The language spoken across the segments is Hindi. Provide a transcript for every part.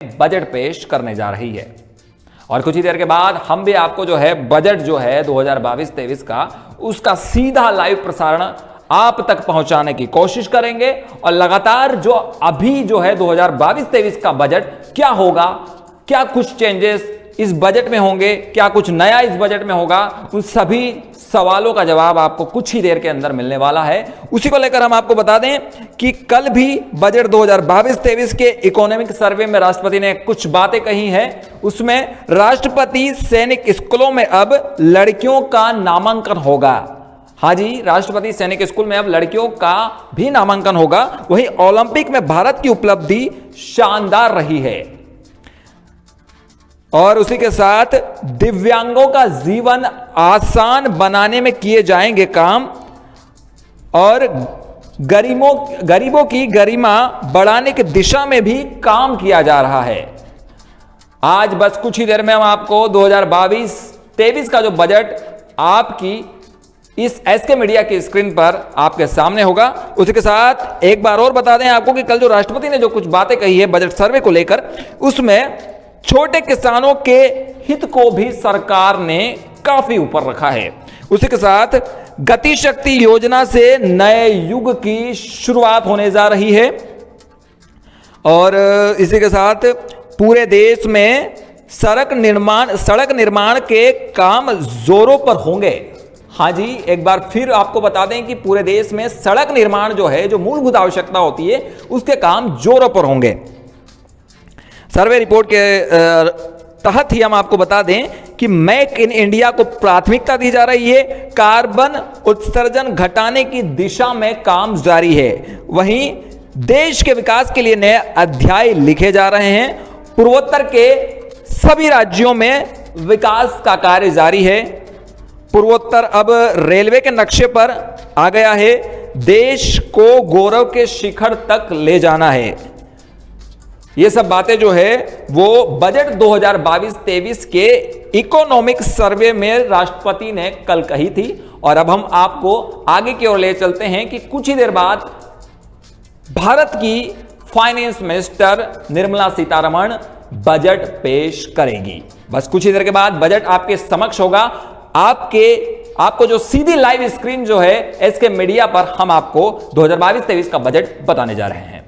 बजट पेश करने जा रही है। और कुछ ही देर के बाद हम भी आपको जो है बजट जो है 2022-23 का उसका सीधा लाइव प्रसारण आप तक पहुंचाने की कोशिश करेंगे। और लगातार जो अभी जो है 2022-23 का बजट क्या होगा, क्या कुछ चेंजेस इस बजट में होंगे, क्या कुछ नया इस बजट में होगा, उन सभी सवालों का जवाब आपको कुछ ही देर के अंदर मिलने वाला है। उसी को लेकर हम आपको बता दें कि कल भी बजट 2022-23 के इकोनॉमिक सर्वे में राष्ट्रपति ने कुछ बातें कही हैं। उसमें राष्ट्रपति सैनिक स्कूलों में अब लड़कियों का नामांकन होगा। हाँ जी, राष्ट्रपति सैनिक स्कूल में अब लड़कियों का भी नामांकन होगा। वहीं ओलंपिक में भारत की उपलब्धि शानदार रही है। और उसी के साथ दिव्यांगों का जीवन आसान बनाने में किए जाएंगे काम और गरीबों की गरिमा बढ़ाने की दिशा में भी काम किया जा रहा है। आज बस कुछ ही देर में हम आपको 2022-23 का जो बजट आपकी इस एसके मीडिया की स्क्रीन पर आपके सामने होगा। उसी के साथ एक बार और बता दें आपको कि कल जो राष्ट्रपति ने जो कुछ बातें कही है बजट सर्वे को लेकर, उसमें छोटे किसानों के हित को भी सरकार ने काफी ऊपर रखा है। उसी के साथ गति शक्ति योजना से नए युग की शुरुआत होने जा रही है। और इसी के साथ पूरे देश में सड़क निर्माण के काम जोरों पर होंगे। हाँ जी, एक बार फिर आपको बता दें कि पूरे देश में सड़क निर्माण जो है, जो मूलभूत आवश्यकता होती है, उसके काम जोरों पर होंगे। सर्वे रिपोर्ट के तहत ही हम आपको बता दें कि मेक इन इंडिया को प्राथमिकता दी जा रही है। कार्बन उत्सर्जन घटाने की दिशा में काम जारी है। वहीं देश के विकास के लिए नए अध्याय लिखे जा रहे हैं। पूर्वोत्तर के सभी राज्यों में विकास का कार्य जारी है। पूर्वोत्तर अब रेलवे के नक्शे पर आ गया है। देश को गौरव के शिखर तक ले जाना है। ये सब बातें जो है वो बजट 2022-23 के इकोनॉमिक सर्वे में राष्ट्रपति ने कल कही थी। और अब हम आपको आगे की ओर ले चलते हैं कि कुछ ही देर बाद भारत की finance minister Nirmala Sitharaman budget पेश करेगी। बस कुछ ही देर के बाद बजट आपके समक्ष होगा। आपको जो सीधी लाइव स्क्रीन जो है एसके मीडिया पर हम आपको 2022-23 का बजट बताने जा रहे हैं।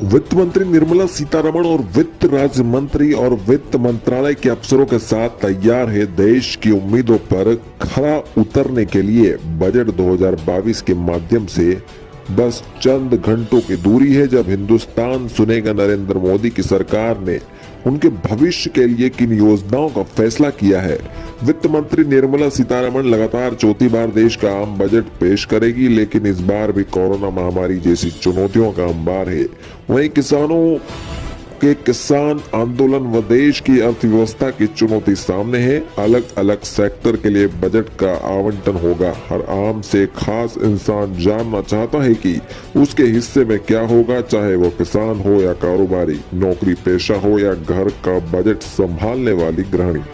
वित्त मंत्री निर्मला सीतारमण और वित्त राज्य मंत्री और वित्त मंत्रालय के अफसरों के साथ तैयार है देश की उम्मीदों पर खरा उतरने के लिए। बजट 2022 के माध्यम से बस चंद घंटों की दूरी है जब हिंदुस्तान सुनेगा नरेंद्र मोदी की सरकार ने उनके भविष्य के लिए किन योजनाओं का फैसला किया है। वित्त मंत्री निर्मला सीतारमण लगातार चौथी बार देश का आम बजट पेश करेगी, लेकिन इस बार भी कोरोना महामारी जैसी चुनौतियों का अंबार है। वहीं किसानों के किसान आंदोलन व देश की अर्थव्यवस्था की चुनौती सामने है। अलग अलग सेक्टर के लिए बजट का आवंटन होगा। हर आम से खास इंसान जानना चाहता है कि उसके हिस्से में क्या होगा, चाहे वो किसान हो या कारोबारी, नौकरी पेशा हो या घर का बजट संभालने वाली गृहिणी।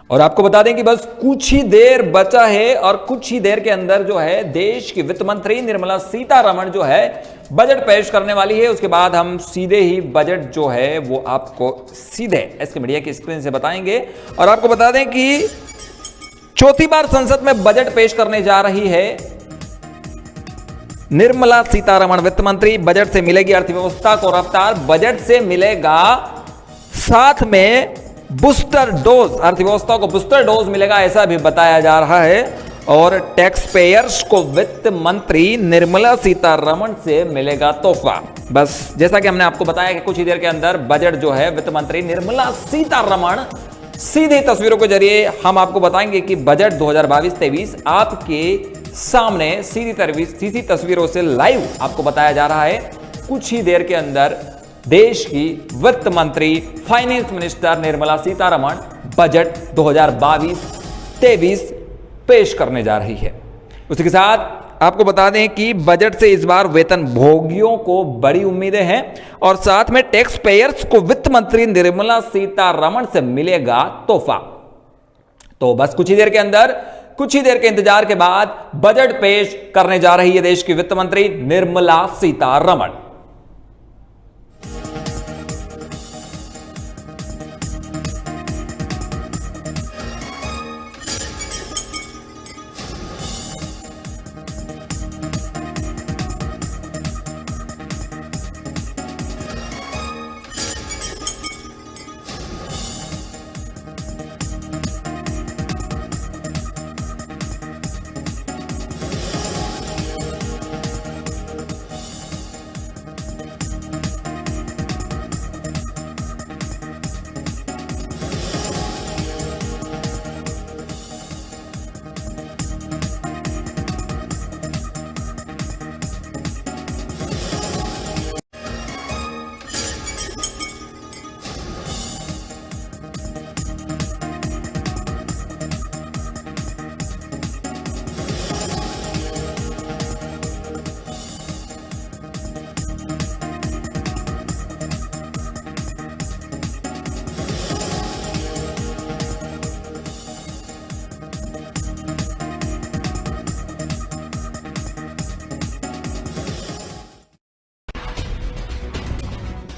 और आपको बता दें कि बस कुछ ही देर बचा है और कुछ ही देर के अंदर जो है देश की वित्त मंत्री निर्मला सीतारमण जो है बजट पेश करने वाली है। उसके बाद हम सीधे ही बजट जो है वो आपको सीधे एसके मीडिया की स्क्रीन से बताएंगे। और आपको बता दें कि चौथी बार संसद में बजट पेश करने जा रही है निर्मला सीतारमण वित्त मंत्री। बजट से मिलेगी अर्थव्यवस्था को रफ्तार, बजट से मिलेगा साथ में बूस्टर डोज, अर्थव्यवस्था को बूस्टर डोज मिलेगा, ऐसा भी बताया जा रहा है। और टैक्स पेयर्स को वित्त मंत्री निर्मला सीतारमण से मिलेगा तोहफा। बस जैसा कि हमने आपको बताया कि कुछ ही देर के अंदर बजट जो है वित्त मंत्री निर्मला सीतारमण सीधी तस्वीरों के जरिए हम आपको बताएंगे कि बजट 2022-23 आपके सामने सीधी तस्वीरों से लाइव आपको बताया जा रहा है। कुछ ही देर के अंदर देश की वित्त मंत्री finance minister Nirmala Sitharaman budget 2022-23 पेश करने जा रही है। उसी के साथ आपको बता दें कि बजट से इस बार वेतन भोगियों को बड़ी उम्मीदें हैं और साथ में टैक्स पेयर्स को वित्त मंत्री निर्मला सीतारमण से मिलेगा तोहफा। तो बस कुछ ही देर के इंतजार के बाद बजट पेश करने जा रही है देश की वित्त मंत्री निर्मला सीतारमण।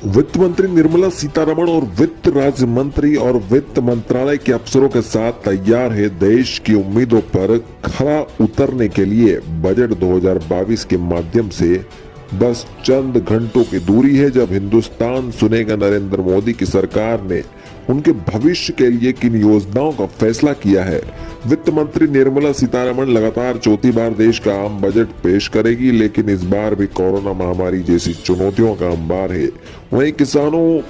वित्त मंत्री निर्मला सीतारमण और वित्त राज्य मंत्री और वित्त मंत्रालय के अफसरों के साथ तैयार है देश की उम्मीदों पर खरा उतरने के लिए बजट 2022 के माध्यम से। बस चंद घंटों की दूरी है जब हिंदुस्तान सुनेगा नरेंद्र मोदी की सरकार ने उनके भविष्य के लिए किन योजनाओं का फैसला किया है। वित्त मंत्री निर्मला सीतारमण लगातार चौथी बार देश का आम बजट पेश करेगी, लेकिन इस बार भी कोरोना महामारी जैसी चुनौतियों का अंबार है। वहीं किसानों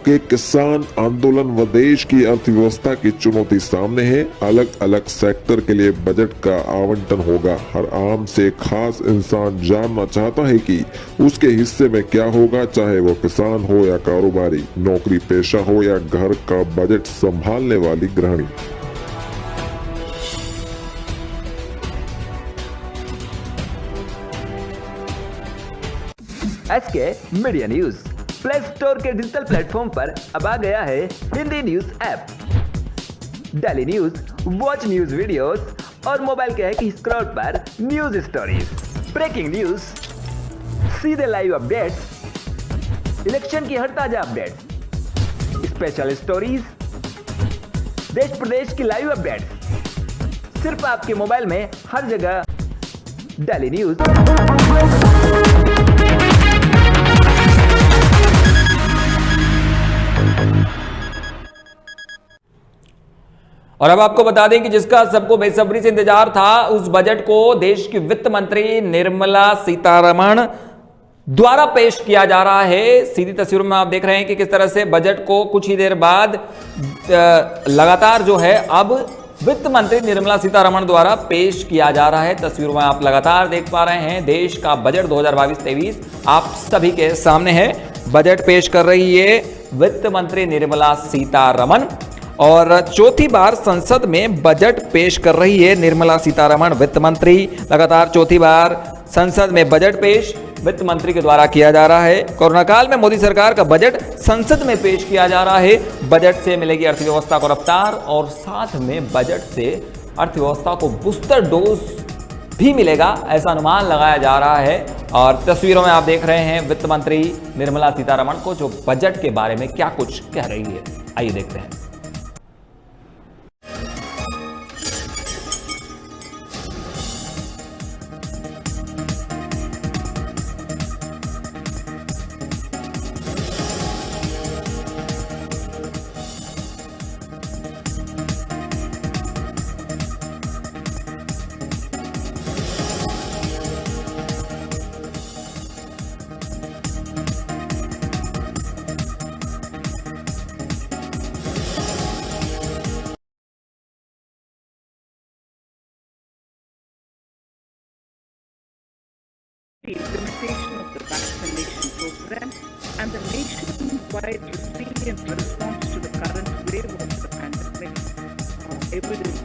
के किसान आंदोलन व देश की अर्थव्यवस्था की चुनौती सामने है। अलग अलग सेक्टर के लिए बजट का आवंटन होगा। हर आम से खास इंसान जानना चाहता है कि उसके हिस्से में क्या होगा, चाहे वो किसान हो या कारोबारी, नौकरी पेशा हो या घर का बजट संभालने वाली गृहिणी। SK media news play store के डिजिटल प्लेटफॉर्म पर अब आ गया है Hindi news app. Daily news, watch news videos और मोबाइल के एक ही स्क्रॉल पर न्यूज स्टोरीज, ब्रेकिंग न्यूज, सीधे लाइव अपडेट्स, इलेक्शन की हर ताजा अपडेट्स, स्पेशल स्टोरीज, देश प्रदेश की लाइव अपडेट्स, सिर्फ आपके मोबाइल में हर जगह। Daily news. और अब आपको बता दें कि जिसका सबको बेसब्री से इंतजार था, उस बजट को देश की वित्त मंत्री निर्मला सीतारमण द्वारा पेश किया जा रहा है। सीधी तस्वीरों में आप देख रहे हैं कि किस तरह से बजट को कुछ ही देर बाद लगातार जो है अब वित्त मंत्री निर्मला सीतारमण द्वारा पेश किया जा रहा है। तस्वीरों में आप लगातार देख पा रहे हैं देश का बजट 2022-23 आप सभी के सामने है। बजट पेश कर रही है वित्त मंत्री निर्मला सीतारमण और चौथी बार संसद में बजट पेश कर रही है निर्मला सीतारमण वित्त मंत्री। लगातार चौथी बार संसद में बजट पेश वित्त मंत्री के द्वारा किया जा रहा है। कोरोना काल में मोदी सरकार का बजट संसद में पेश किया जा रहा है। बजट से मिलेगी अर्थव्यवस्था को रफ्तार और साथ में बजट से अर्थव्यवस्था को बूस्टर डोज भी मिलेगा, ऐसा अनुमान लगाया जा रहा है। और तस्वीरों में आप देख रहे हैं वित्त मंत्री निर्मला सीतारमण को, जो बजट के बारे में क्या कुछ कह रही है। आइए देखते हैं। The implementation of the vaccination program and the nationwide resilient response to the current wave of the pandemic evidence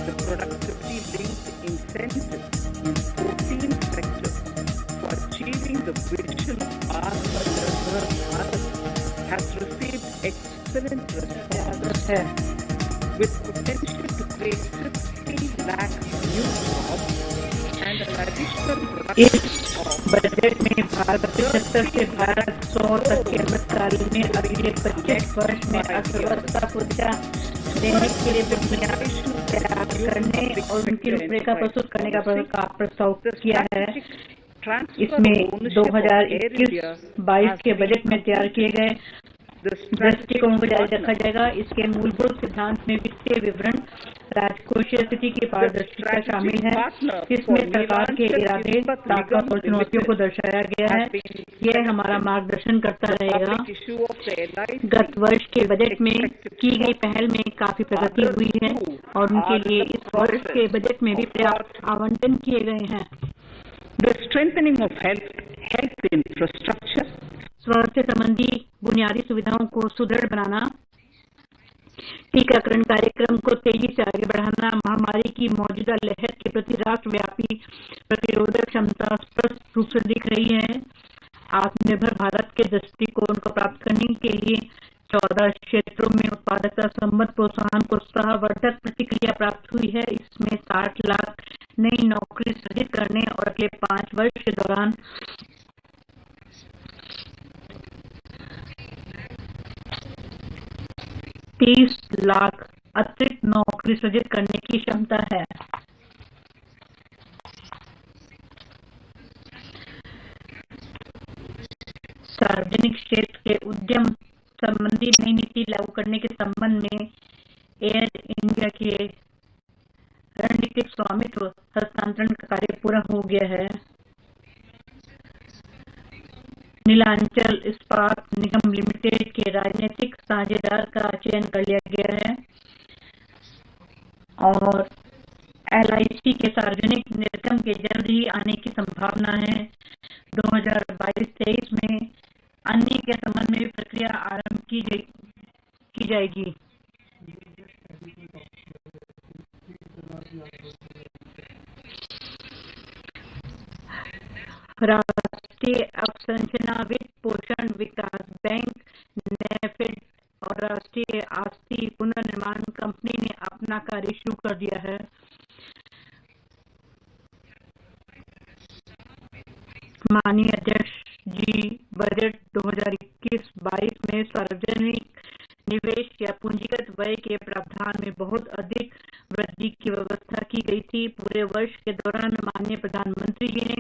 the productivity-linked incentives in 14 sectors for achieving the vision of Atmanirbhar Bharat has received extensive excellent response है, with potential to create 50 lakh new jobs and an additional production of budget में भारत 75 से भारत 100 तक के अमृतकाल में अगले 25 वर्ष में अर्थव्यवस्था को दिशा देने के लिए बुनियादी तैयार करने और उनकी रूपरेखा प्रस्तुत करने का प्रस्ताव किया है। इसमें 2021-22 के बजट में तैयार किए गए दृष्टिकोण को जारी रखा जाएगा। इसके मूलभूत सिद्धांत में वित्तीय विवरण, राजकोषीय स्थिति की पारदर्शिता शामिल है। इसमें सरकार के इरादे, ताकत और चुनौतियों को दर्शाया गया है। यह हमारा मार्गदर्शन करता रहेगा। गत वर्ष के बजट में की गई पहल में काफी प्रगति हुई है और उनके लिए इस वर्ष के बजट में भी पर्याप्त आवंटन किए गए हैं। The strengthening of health infrastructure, स्वास्थ्य संबंधी बुनियादी सुविधाओं को सुदृढ़ बनाना, टीकाकरण कार्यक्रम को तेजी से आगे बढ़ाना, महामारी की मौजूदा लहर के प्रति राष्ट्रव्यापी प्रतिरोधक क्षमता स्पष्ट रूप से दिख रही है। आत्मनिर्भर भारत के दृष्टिकोण को प्राप्त करने के लिए 14 क्षेत्रों में उत्पादकता संबंध प्रोत्साहन को उत्साहवर्धक प्रतिक्रिया प्राप्त हुई है। इसमें 60 लाख नई नौकरी सृजित करने और अगले 5 वर्ष के दौरान 30 लाख अतिरिक्त नौकरी सृजित करने की क्षमता है। सार्वजनिक क्षेत्र के उद्यम संबंधी नई नीति लागू करने के संबंध में एयर इंडिया के रणनीतिक स्वामित्व हस्तांतरण का कार्य पूरा हो गया है। नीलांचल इस्पात निगम लिमिटेड के राजनीतिक साझेदार का चयन कर लिया गया है और LIC के सार्वजनिक निर्गम के जल्द ही आने की संभावना है। 2022-23 में अन्य के संबंध में प्रक्रिया आरंभ की जाएगी। राष्ट्रीय अवसंरचना वित्त पोषण विकास बैंक नेफेड और राष्ट्रीय आस्ती पुनर्निर्माण कंपनी ने अपना कार्य शुरू कर दिया है। माननीय अध्यक्ष जी, बजट 2021-22 में सार्वजनिक निवेश या पूंजीगत व्यय के प्रावधान में बहुत अधिक वृद्धि की व्यवस्था की गई थी। पूरे वर्ष के दौरान माननीय प्रधानमंत्री जी ने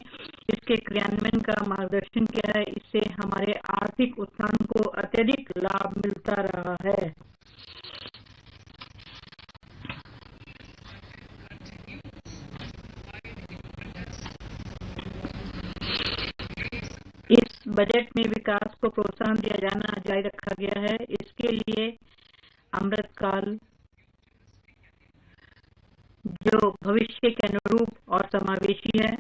इसके क्रियान्वयन का मार्गदर्शन किया है। इससे हमारे आर्थिक उत्थान को अत्यधिक लाभ मिलता रहा है। इस बजट में विकास को प्रोत्साहन दिया जाना जारी रखा गया है। इसके लिए अमृतकाल जो भविष्य के अनुरूप और समावेशी है,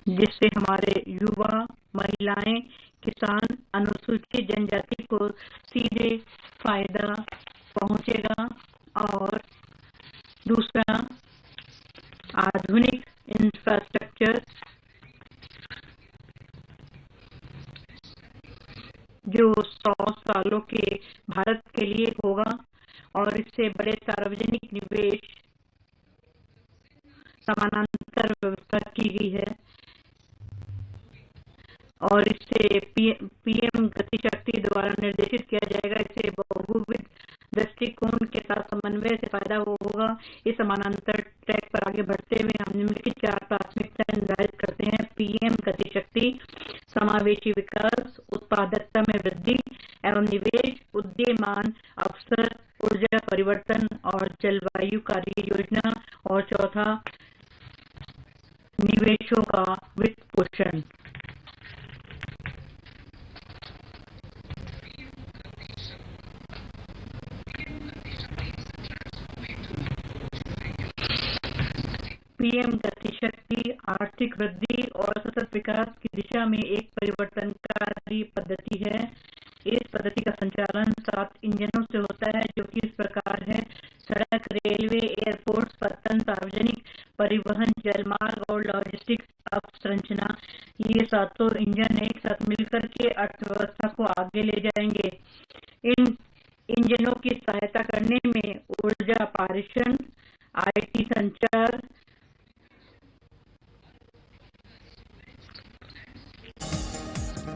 जिससे हमारे युवा, महिलाएं, किसान, अनुसूचित जनजाति को सीधे फायदा पहुंचेगा। और दूसरा, आधुनिक इंफ्रास्ट्रक्चर जो 100 सालों के भारत के लिए होगा और इससे बड़े सार्वजनिक निवेश समानांतर व्यवस्था की गई है और इससे पीएम गति शक्ति द्वारा निर्देशित किया जाएगा। इससे बहुविध दृष्टिकोण के साथ समन्वय से फायदा होगा। इस समानांतर ट्रैक पर आगे बढ़ते हुए हम निम्नलिखित 4 प्राथमिकताएं निर्धारित करते हैं। पीएम गति शक्ति, समावेशी विकास, उत्पादकता में वृद्धि एवं निवेश, उदीयमान अवसर, ऊर्जा परिवर्तन और जलवायु कार्य योजना। और चौथा, निवेशों का वित्त पोषण। पीएम गति शक्ति आर्थिक वृद्धि और सतत विकास की दिशा में एक परिवर्तनकारी पद्धति है। इस पद्धति का संचालन 7 इंजनों से होता है, जो कि इस प्रकार है: सड़क, रेलवे, एयरपोर्ट, पत्तन, सार्वजनिक परिवहन, जलमार्ग और लॉजिस्टिक्स अवसंरचना। ये 7 इंजन एक साथ मिलकर के अर्थव्यवस्था आगे ले जाएंगे। इन इंजनों की सहायता करने में ऊर्जा पारेषण, आईटी संचार,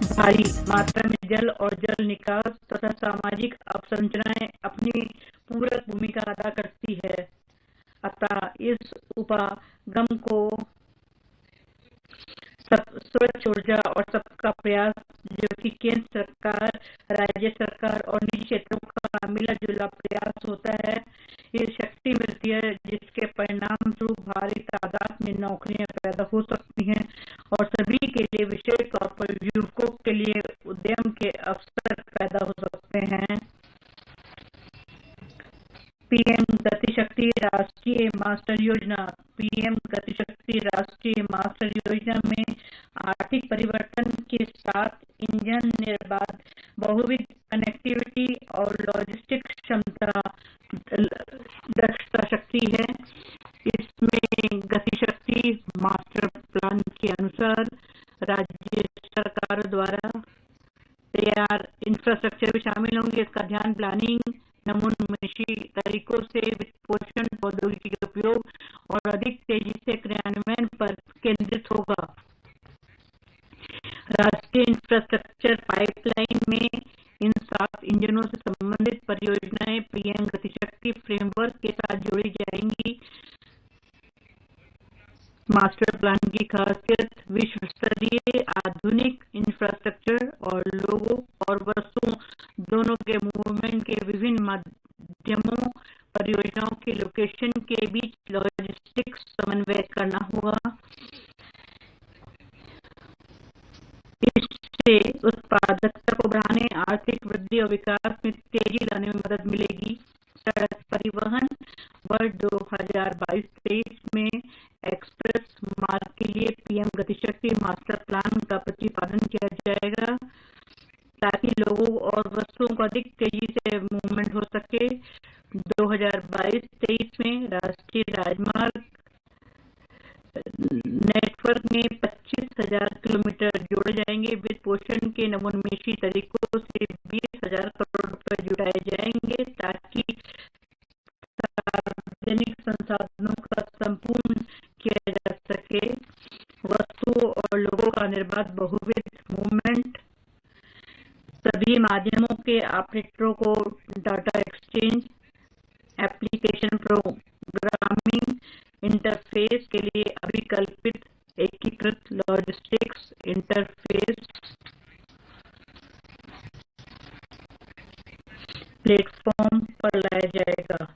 भारी मात्रा में जल और जल निकास तथा सामाजिक अवसंरचनाएं अपनी पूरक भूमिका अदा करती है। अतः इस उपागम को स्वच्छ ऊर्जा और सबका प्रयास, जो कि केंद्र सरकार, राज्य सरकार और निजी क्षेत्रों का मिला जुला प्रयास होता है, ये शक्ति मिलती है जिसके परिणाम स्वरूप भारी तादाद में नौकरियां पैदा हो सकती हैं और सभी के लिए, विशेष तौर पर युवकों के लिए उद्यम के अवसर पैदा हो सकते हैं। पीएम गतिशक्ति राष्ट्रीय मास्टर योजना। पीएम गतिशक्ति राष्ट्रीय मास्टर योजना में आर्थिक परिवर्तन के साथ इंजन निर्बाध बहुविध कनेक्टिविटी और लॉजिस्टिक क्षमता दक्षता शक्ति है। इसमें गतिशक्ति मास्टर प्लान के अनुसार राज्य सरकार द्वारा तैयार इंफ्रास्ट्रक्चर भी शामिल होंगे। इसका ध्यान प्लानिंग, नमूनमेशी तरीकों से वित्तपोषण, प्रौद्योगिकी के उपयोग और अधिक तेजी से क्रियान्वयन पर केंद्रित होगा। राष्ट्रीय इंफ्रास्ट्रक्चर पाइपलाइन में इन 7 इंजनों से संबंधित परियोजनाएं पीएम गतिशक्ति फ्रेमवर्क के साथ जोड़ी जाएंगी। मास्टर प्लान की खासियत विश्व स्तरीय आधुनिक इंफ्रास्ट्रक्चर और लोगों और वस्तुओं दोनों के मूवमेंट के विभिन्न माध्यमों, परियोजनाओं के लोकेशन के बीच लॉजिस्टिक्स समन्वय करना होगा। इससे उत्पादकता को बढ़ाने, आर्थिक वृद्धि और विकास में तेजी लाने में मदद मिलेगी। सड़क परिवहन वर्ष 2022-23 में एक्सप्रेस मार्ग के लिए पीएम गतिशक्ति मास्टर प्लान का प्रतिपादन किया जाएगा ताकि लोगों और वस्तुओं को अधिक तेजी से मूवमेंट हो सके। 2022-23 में राष्ट्रीय राजमार्ग नेटवर्क में 25,000 किलोमीटर जोड़े जाएंगे। वित्त पोषण के नमूनमेशी तरीकों से 20,000 करोड़ रुपए जुटाए जाएंगे ताकि सार्वजनिक संसाधनों का संपूर्ण किया जा सके। वस्तुओं और लोगों का निर्बाध बहुविध मूवमेंट, सभी माध्यमों के ऑपरेटरों को data exchange, application programming interface के लिए अभिकल्पित एकीकृत लॉजिस्टिक्स इंटरफेस प्लेटफॉर्म पर लाया जाएगा।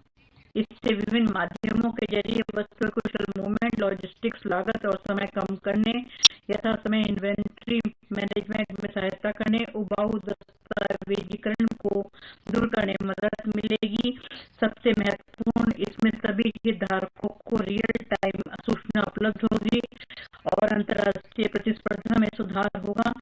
इससे विभिन्न माध्यमों के जरिए वस्तु कुशल मूवमेंट, लॉजिस्टिक्स लागत और समय कम करने, यथा समय इन्वेंट्री मैनेजमेंट में सहायता करने, उबाऊ दस्तावेजीकरण को दूर करने में मदद मिलेगी। सबसे महत्वपूर्ण, इसमें सभी हितधारकों को रियल टाइम सूचना उपलब्ध होगी और अंतर्राष्ट्रीय प्रतिस्पर्धा में सुधार होगा।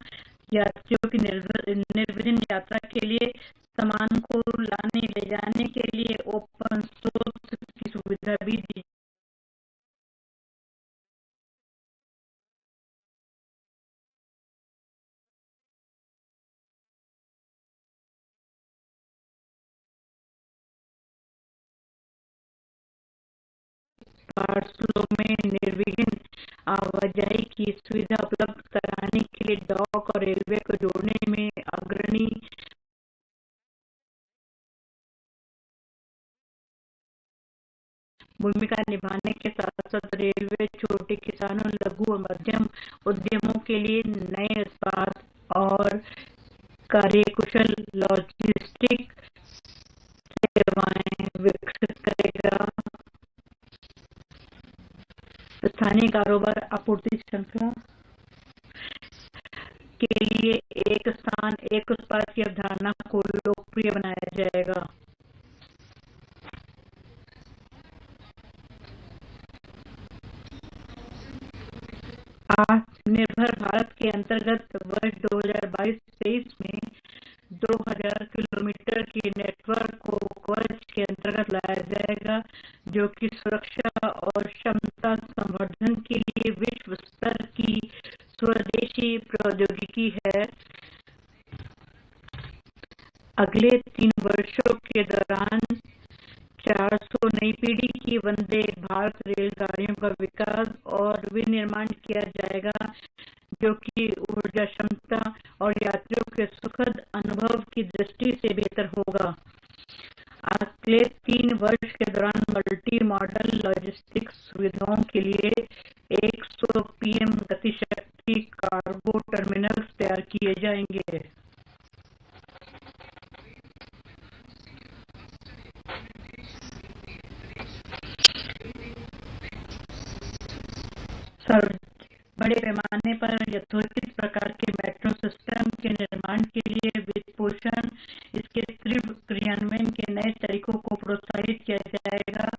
यात्रियों की निर्विघ्न यात्रा के लिए सामान को लाने ले जाने के लिए ओपन सोर्स की सुविधा भी दी। पार्सलों में निर्विघ्न आवाजाही की सुविधा उपलब्ध कराने के लिए डॉक और रेलवे को जोड़ने में अग्रणी भूमिका निभाने के साथ साथ रेलवे छोटे किसानों, लघु और मध्यम उद्यमों के लिए नए उत्पाद और कार्यकुशल लॉजिस्टिक सेवाएं विकसित करेगा। स्थानीय कारोबार आपूर्ति श्रृंखला के लिए एक स्थान एक उत्पाद की अवधारणा को लोकप्रिय बनाया जाएगा। आत्मनिर्भर भारत के अंतर्गत वर्ष 2022-23 में 2000 किलोमीटर की नेटवर्क को कवच के अंतर्गत लाया जाएगा, जो कि सुरक्षा और क्षमता संवर्धन के लिए विश्व स्तर की स्वदेशी प्रौद्योगिकी है। अगले 3 वर्षों के दौरान 400 नई पीढ़ी की वंदे भारत रेलगाड़ियों का विकास और विनिर्माण किया जाएगा, जो कि ऊर्जा क्षमता और यात्रियों के सुखद अनुभव की दृष्टि से बेहतर होगा। अगले 3 वर्ष के दौरान मल्टी मॉडल लॉजिस्टिक्स सुविधाओं के लिए 100 पीएम गतिशक्ति कार्गो टर्मिनल्स तैयार किए जाएंगे। बड़े पैमाने पर यथोचित प्रकार के मेट्रो सिस्टम के निर्माण के लिए वित्त पोषण, इसके तीव्र क्रियान्वयन के नए तरीकों को प्रोत्साहित किया जाएगा।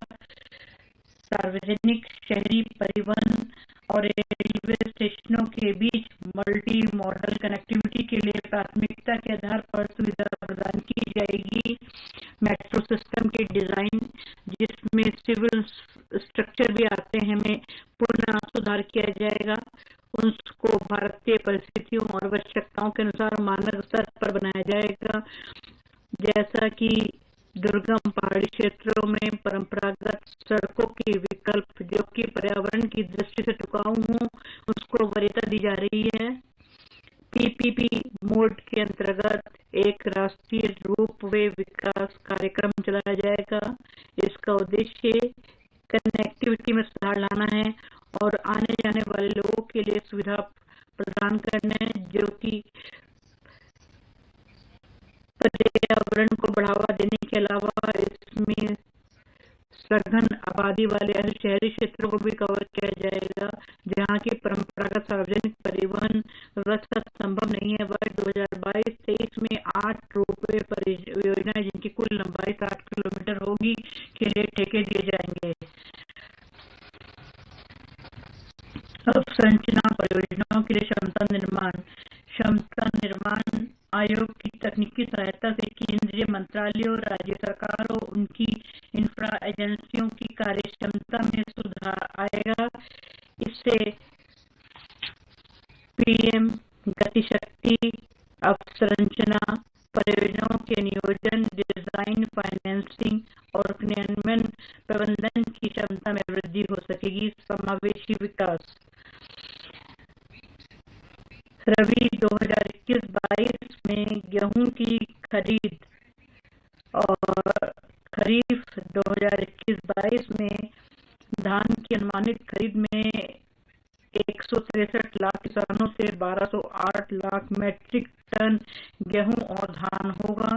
सार्वजनिक शहरी परिवहन और रेलवे स्टेशनों के बीच मल्टी मॉडल कनेक्टिविटी के लिए प्राथमिकता के आधार पर सुविधा प्रदान की जाएगी। मेट्रो सिस्टम के डिजाइन, जिसमें सिविल स्ट्रक्चर भी आते हैं, में पुनः सुधार किया जाएगा। उसको भारतीय परिस्थितियों और आवश्यकताओं के अनुसार मानक स्तर पर बनाया जाएगा, जैसा कि दुर्गम पहाड़ी क्षेत्रों में परंपरागत सड़कों के विकल्प, जो कि पर्यावरण की दृष्टि से टिकाऊ हों, उसको वरीयता दी जा रही है। पीपीपी मोड के अंतर्गत एक राष्ट्रीय रोपवे विकास कार्यक्रम चलाया जाएगा। इसका उद्देश्य कनेक्टिविटी में सुधार लाना है और आने जाने वाले लोगों के लिए सुविधा प्रदान करना है, जो कि पर्यावरण को बढ़ावा देने के अलावा इसमें सघन आबादी वाले शहरी क्षेत्रों को भी कवर किया जाएगा, जहां की परंपरागत सार्वजनिक परिवहन व्यवस्था संभव नहीं है। वर्ष 2022-23 में 8 रोपवे परियोजनाएं, जिनकी कुल लंबाई 60 किलोमीटर होगी, के लिए ठेके दिए जाएंगे। अवसंरचना परियोजनाओं के लिए क्षमता निर्माण आयोग की तकनीकी सहायता से केंद्रीय मंत्रालयों, राज्य सरकारों, उनकी इंफ्रा एजेंसियों की कार्यक्षमता में सुधार आएगा। इससे पीएम गतिशक्ति अवसंरचना परियोजनाओं के नियोजन, डिजाइन, फाइनेंसिंग और क्रियान्वयन प्रबंधन की क्षमता में वृद्धि हो सकेगी। समावेशी विकास। रबी 2021-22 में गेहूं की खरीद और खरीफ 2021-22 में धान की अनुमानित खरीद में 163 लाख किसानों से 1208 लाख मीट्रिक टन गेहूं और धान होगा।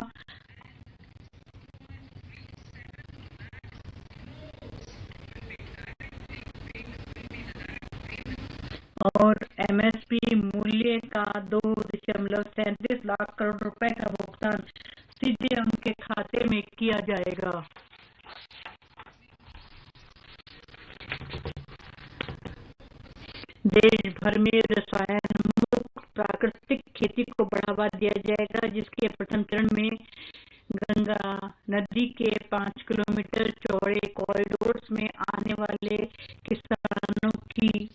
और एमएसपी मूल्य का 2.37 लाख करोड़ रुपए का भुगतान सीधे उनके खाते में किया जाएगा। देश भर में रसायन मुक्त प्राकृतिक खेती को बढ़ावा दिया जाएगा, जिसके प्रथम चरण में गंगा नदी के 5 किलोमीटर चौड़े कॉरिडोर्स में आने वाले किसानों की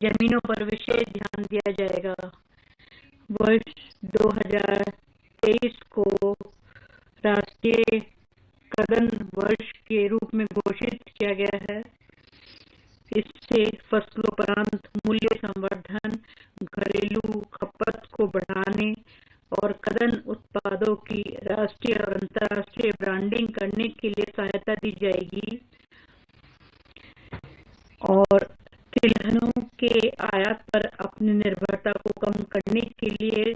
जमीनों पर विशेष ध्यान दिया जाएगा। वर्ष 2023 को राष्ट्रीय कदन वर्ष के रूप में घोषित किया गया है। इससे फसलोपरांत मूल्य संवर्धन, घरेलू खपत को बढ़ाने और कदन उत्पादों की राष्ट्रीय और अंतर्राष्ट्रीय ब्रांडिंग करने के लिए सहायता दी जाएगी। और तिलहनों के आयात पर अपनी निर्भरता को कम करने के लिए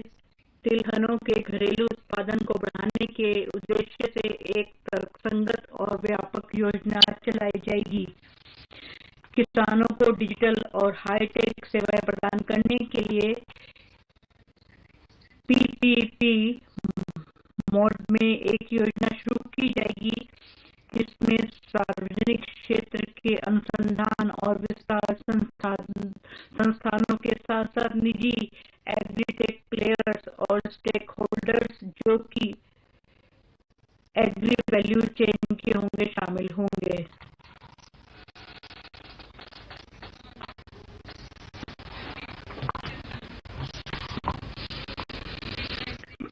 तिलहनों के घरेलू उत्पादन को बढ़ाने के उद्देश्य से एक तर्कसंगत और व्यापक योजना चलाई जाएगी। किसानों को डिजिटल और हाईटेक सेवाएं प्रदान करने के लिए पीपीपी मोड में एक योजना शुरू की जाएगी, जिसमें सार्वजनिक क्षेत्र के अनुसंधान और विस्तार संस्थानों के साथ साथ निजी एग्रीटेक प्लेयर्स और स्टेक होल्डर्स, जो कि एग्री वैल्यू चेन के होंगे, शामिल होंगे।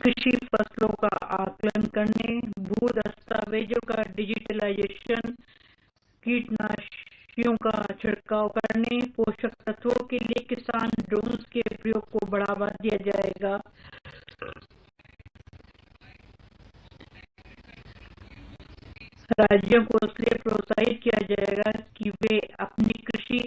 कृषि फसलों का आकलन डिजिटलाइजेशन, कीटनाशियों का छिड़काव करने, पोषक तत्वों के लिए किसान ड्रोन्स के प्रयोग को बढ़ावा दिया जाएगा। राज्यों को इसलिए प्रोत्साहित किया जाएगा कि वे अपनी कृषि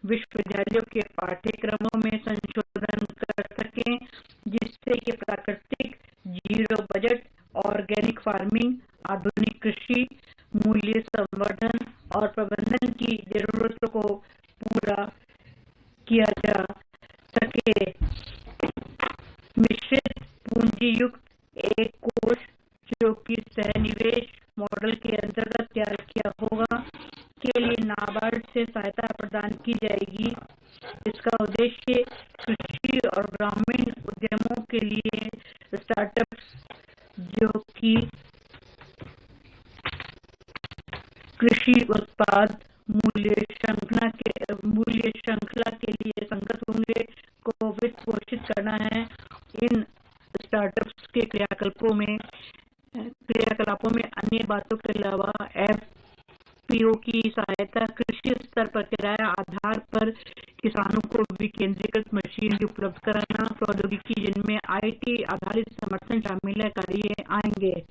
विश्वविद्यालयों के पाठ्यक्रमों में संशोधन कर सकें, जिससे कि प्राकृतिक, जीरो बजट, ऑर्गेनिक फार्मिंग, आधुनिक कृषि, मूल्य संवर्धन और प्रबंधन की जरूरतों को पूरा किया जा सके। मिश्रित पूंजी युक्त एक कोष जो कि सहनिवेश मॉडल के अंतर्गत तैयार किया होगा के लिए नाबार्ड से सहायता प्रदान की जाएगी। इसका उद्देश्य कृषि और ग्रामीण उद्यमों के लिए स्टार्टअप्स जो कि कृषि उत्पाद मूल्य श्रृंखला के लिए संगत होंगे को वित्त पोषित करना है। इन स्टार्टअप्स के क्रियाकलापों में अन्य बातों के अलावा एफपीओ की सहायता, कृषि स्तर पर किराया आधार पर किसानों को विकेंद्रीकृत मशीन उपलब्ध कराना, प्रौद्योगिकी जिनमें आईटी आधारित समर्थन शामिल है कार्य आएंगे।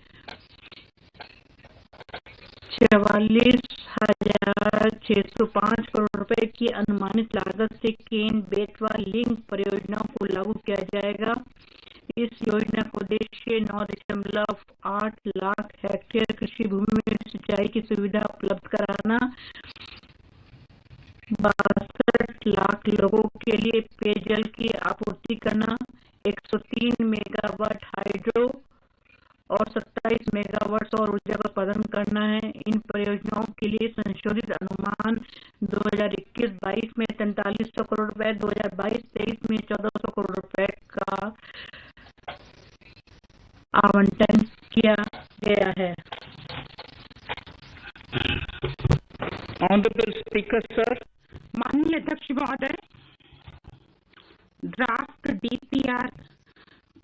44,605 करोड़ रुपए की अनुमानित लागत से केन बेतवा लिंक परियोजनाओं को लागू किया जाएगा। इस योजना का उद्देश्य 9.8 लाख हेक्टेयर कृषि भूमि में सिंचाई की सुविधा उपलब्ध कराना, 62 लाख लोगों के लिए पेयजल की आपूर्ति करना, 103 मेगावाट हाइड्रो और 27 मेगावाट सौर ऊर्जा का उत्पादन करना है। इन परियोजनाओं के लिए संशोधित अनुमान 2021-22 में 4300 करोड़ रुपए, 2022-23 में 1400 करोड़ रुपए का आवंटन किया गया है। ऑनरेबल स्पीकर सर, माननीय अध्यक्ष महोदय, ड्राफ्ट डीपीआर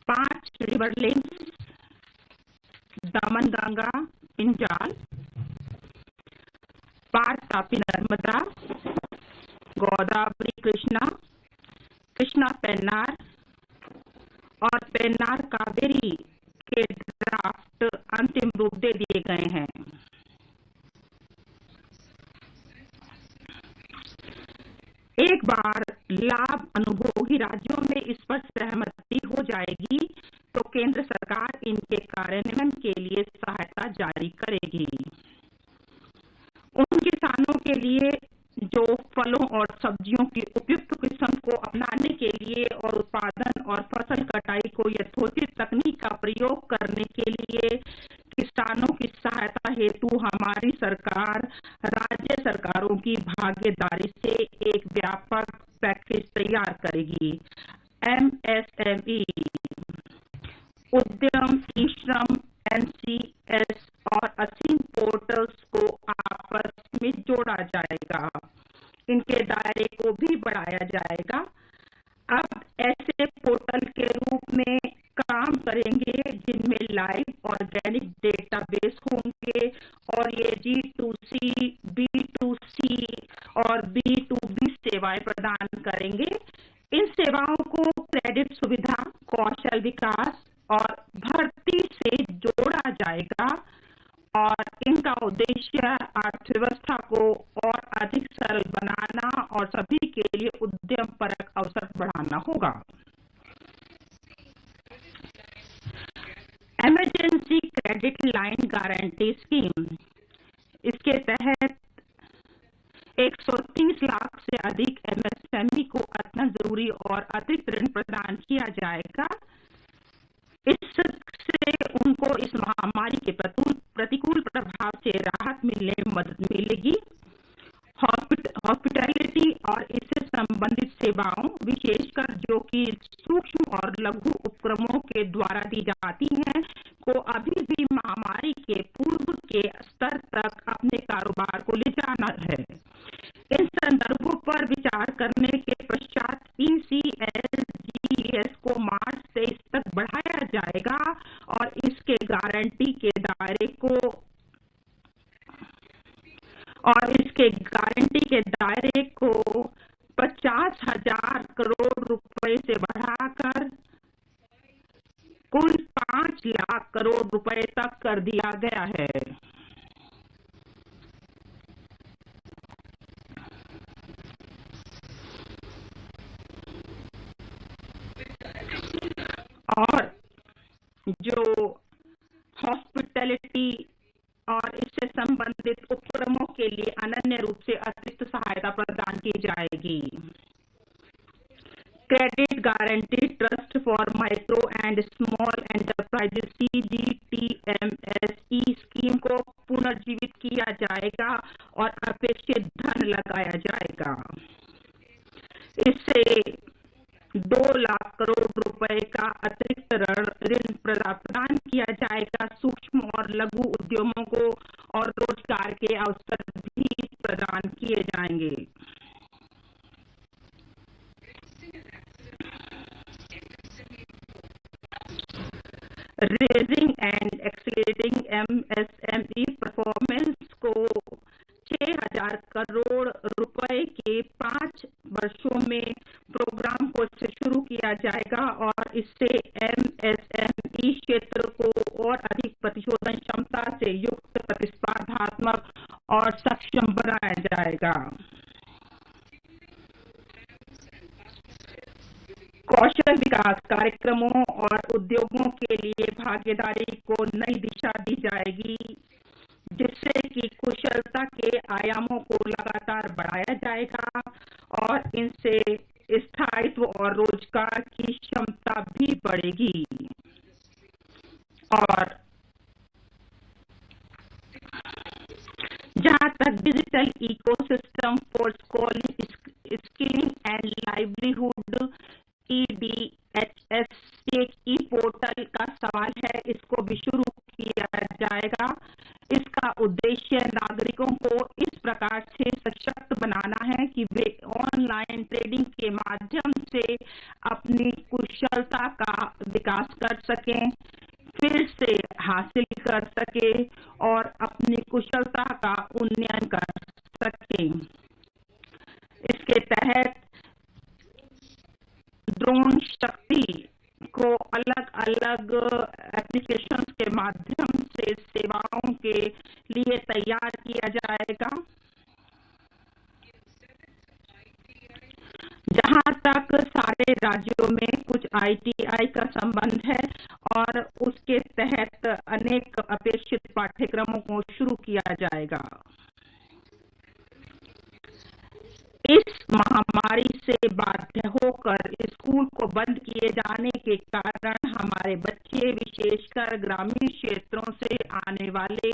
5 रिवर लिंक्स दमन गंगा इंजाल, पार तापी नर्मदा, गोदावरी कृष्णा, कृष्णा पेन्नार और पेन्नार कावेरी के ड्राफ्ट अंतिम रूप दे दिए गए हैं। एक बार लाभ अनुभोगी राज्यों में इस पर सहमति हो जाएगी तो केंद्र सरकार इनके कार्यान्वयन के लिए सहायता जारी करेगी। उन किसानों के लिए जो फलों और सब्जियों की उपयुक्त किस्म को अपनाने के लिए और उत्पादन और फसल कटाई को यथोचित तकनीक का प्रयोग करने के लिए किसानों की सहायता हेतु हमारी सरकार राज्य सरकारों की भागीदारी से एक व्यापक पैकेज तैयार करेगी। एमएसएमई, उद्यम, ई-श्रम, एनसीएस और असीम पोर्टल्स को आपस में जोड़ा जाएगा, इनके दायरे को भी बढ़ाया जाएगा। अब ऐसे पोर्टल के रूप में काम करेंगे जिनमें लाइव ऑर्गेनिक डेटाबेस होंगे और ये G2C, B2C और B2B सेवाएं प्रदान करेंगे। इन सेवाओं को क्रेडिट सुविधा, कौशल विकास और भर्ती से जोड़ा जाएगा और इनका उद्देश्य अर्थव्यवस्था को और अधिक सरल बनाना और सभी के लिए उद्यम परक अवसर बढ़ाना होगा। Emergency credit line guarantee scheme, इसके तहत 130 लाख से अधिक एमएसएमई को अत्यंत जरूरी और अतिरिक्त ऋण प्रदान किया जाएगा। इससे उनको इस महामारी के प्रतिकूल प्रभाव से राहत मिलने में मदद मिलेगी। हॉस्पिटैलिटी और इससे संबंधित सेवाओं, विशेषकर जो कि सूक्ष्म और लघु उपक्रमों के द्वारा दी जाती हैं, को अभी भी महामारी के पूर्व के स्तर तक अपने कारोबार को ले जाना है। इन संदर्भों पर विचार करने के पश्चात ECLGS को मार्च 23 तक बढ़ाया जाएगा और इसके गारंटी के दायरे को और इसके गारंटी के दायरे को 50,000 करोड़ रुपए से बढ़ाकर कुल 5 लाख करोड़ रुपए तक कर दिया गया है। और जो हॉस्पिटैलिटी और इससे संबंधित उपक्रमों के लिए अनन्य रूप से अतिरिक्त सहायता प्रदान की जाएगी। Credit guarantee trust for micro and small enterprises CGTMSE scheme को पुनर्जीवित किया जाएगा और अपेक्षित धन लगाया जाएगा। इससे 2 लाख करोड़ रुपए का अतिरिक्त ऋण प्रदान किया जाएगा। सूक्ष्म और लघु उद्यमों को और रोजगार के अवसर भी प्रदान किए जाएंगे। Raising and accelerating MSME performance को 6,000 करोड़ रुपए के 5 वर्षों में प्रोग्राम को शुरू किया जाएगा और इससे MSME क्षेत्र को और अधिक प्रतिशोधन क्षमता से युक्त, प्रतिस्पर्धात्मक और सक्षम बनाया जाएगा। कौशल विकास कार्यक्रमों और उद्योगों के लिए भागीदारी को नई दिशा दी जाएगी, जिससे कि कुशलता के आयामों को लगातार बढ़ाया जाएगा और इनसे स्थायित्व और रोजगार की क्षमता भी बढ़ेगी। और जहां तक digital ecosystem for skilling and livelihood EDHS E portal का सवाल है, इसको भी शुरू किया जाएगा। इसका उद्देश्य नागरिकों को इस प्रकार से सशक्त बनाना है कि वे ऑनलाइन ट्रेडिंग के माध्यम से अपनी कुशलता का विकास कर सकें, फिर से हासिल कर सके और अपनी कुशलता का उन्नयन कर सकें। इसके तहत ड्रोन शक्ति को अलग अलग एप्लीकेशंस के माध्यम से सेवाओं के लिए तैयार किया जाएगा। जहां तक सारे राज्यों में कुछ ITI का संबंध है और उसके तहत अनेक अपेक्षित पाठ्यक्रमों को शुरू किया जाएगा। इस महामारी से बाध्य होकर स्कूल को बंद किए जाने के कारण हमारे बच्चे, विशेषकर ग्रामीण क्षेत्रों से आने वाले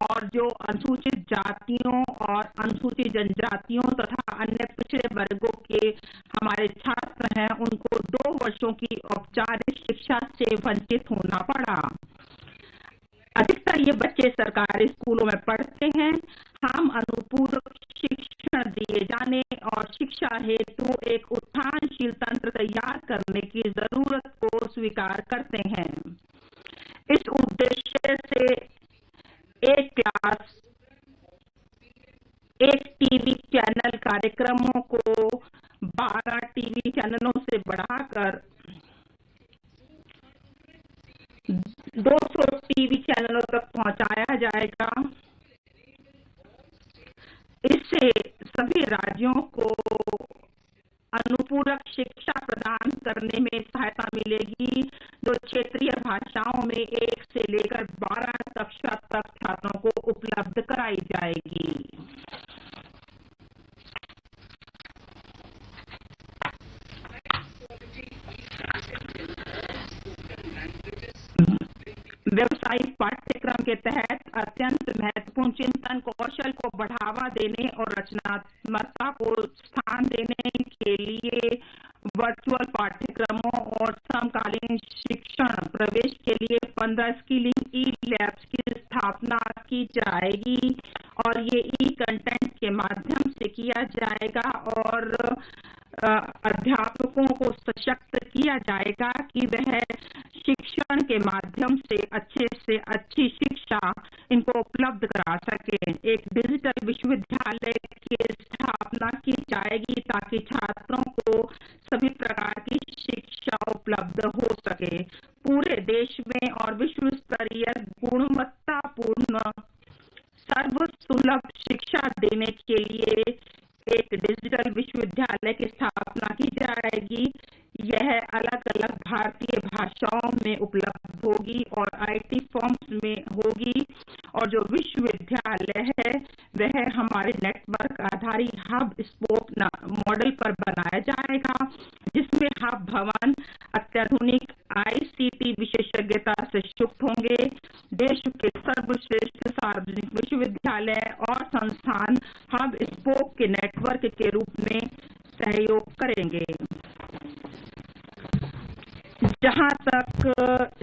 और जो अनुसूचित जातियों और अनुसूचित जनजातियों तथा अन्य पिछड़े वर्गों के हमारे छात्र हैं, उनको 2 वर्षों की औपचारिक शिक्षा से वंचित होना पड़ा। अधिकतर ये बच्चे सरकारी स्कूलों में पढ़ते हैं। हम अनुपूरक शिक्षण दिए जाने और शिक्षा हेतु एक उत्थानशील तंत्र तैयार करने की जरूरत को स्वीकार करते हैं। इस उद्देश्य से एक क्लास, एक टीवी चैनल कार्यक्रमों को 12 टीवी चैनलों से बढ़ाकर 200 टीवी चैनलों तक पहुंचाया जाएगा। इससे सभी राज्यों को अनुपूरक शिक्षा प्रदान करने में सहायता मिलेगी, जो क्षेत्रीय भाषाओं में 1 से लेकर 12 कक्षा तक छात्रों को उपलब्ध कराई जाएगी। व्यावसायिक पाठ्यक्रम के तहत अत्यंत महत्वपूर्ण चिंतन कौशल को बढ़ावा देने और रचनात्मकता को स्थान देने के लिए वर्चुअल पाठ्यक्रमों और समकालीन शिक्षण प्रवेश के लिए 15 स्किलिंग ई-लैब्स की स्थापना की जाएगी और ये ई-कंटेंट के माध्यम से किया जाएगा और अध्यापकों को सशक्त किया जाएगा कि वह शिक्षण के माध्यम से अच्छी शिक्षा इनको उपलब्ध करा सके। एक डिजिटल विश्वविद्यालय की स्थापना की जाएगी ताकि छात्रों को सभी प्रकार की शिक्षा उपलब्ध हो सके। पूरे देश में और विश्व स्तरीय गुणवत्तापूर्ण सर्वसुलभ शिक्षा देने के लिए एक डिजिटल विश्वविद्यालय की स्थापना की जाएगी। यह अलग अलग भारतीय भाषाओं में उपलब्ध होगी और आईटी फॉर्म्स में होगी, और जो विश्वविद्यालय है वह हमारे नेटवर्क आधारित हब स्पोक मॉडल पर बनाया जाएगा, जिसमें हब भवन अत्याधुनिक आईसीटी विशेषज्ञता से युक्त होंगे। देश के सर्वश्रेष्ठ सार्वजनिक विश्वविद्यालय और संस्थान हब स्पोक के नेटवर्क के रूप में सहयोग करेंगे। जहां तक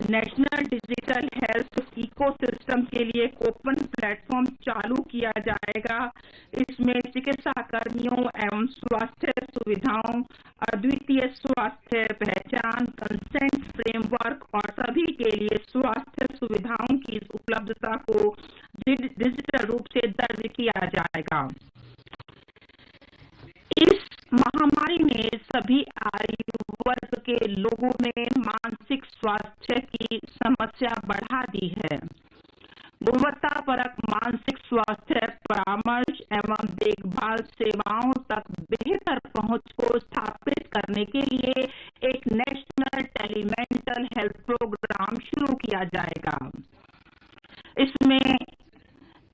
नेशनल डिजिटल हेल्थ इकोसिस्टम के लिए एक ओपन प्लेटफॉर्म चालू किया जाएगा। इसमें चिकित्सा कर्मियों एवं स्वास्थ्य सुविधाओं, अद्वितीय स्वास्थ्य पहचान, कंसेंट फ्रेमवर्क और सभी के लिए स्वास्थ्य सुविधाओं की उपलब्धता को डिजिटल रूप से दर्ज किया जाएगा। इस महामारी ने सभी आयु वर्ग के लोगों में मानसिक स्वास्थ्य की समस्या बढ़ा दी है। गुणवत्तापरक मानसिक स्वास्थ्य परामर्श एवं देखभाल सेवाओं तक बेहतर पहुंच को स्थापित करने के लिए एक नेशनल टेलीमेंटल हेल्थ प्रोग्राम शुरू किया जाएगा। इसमें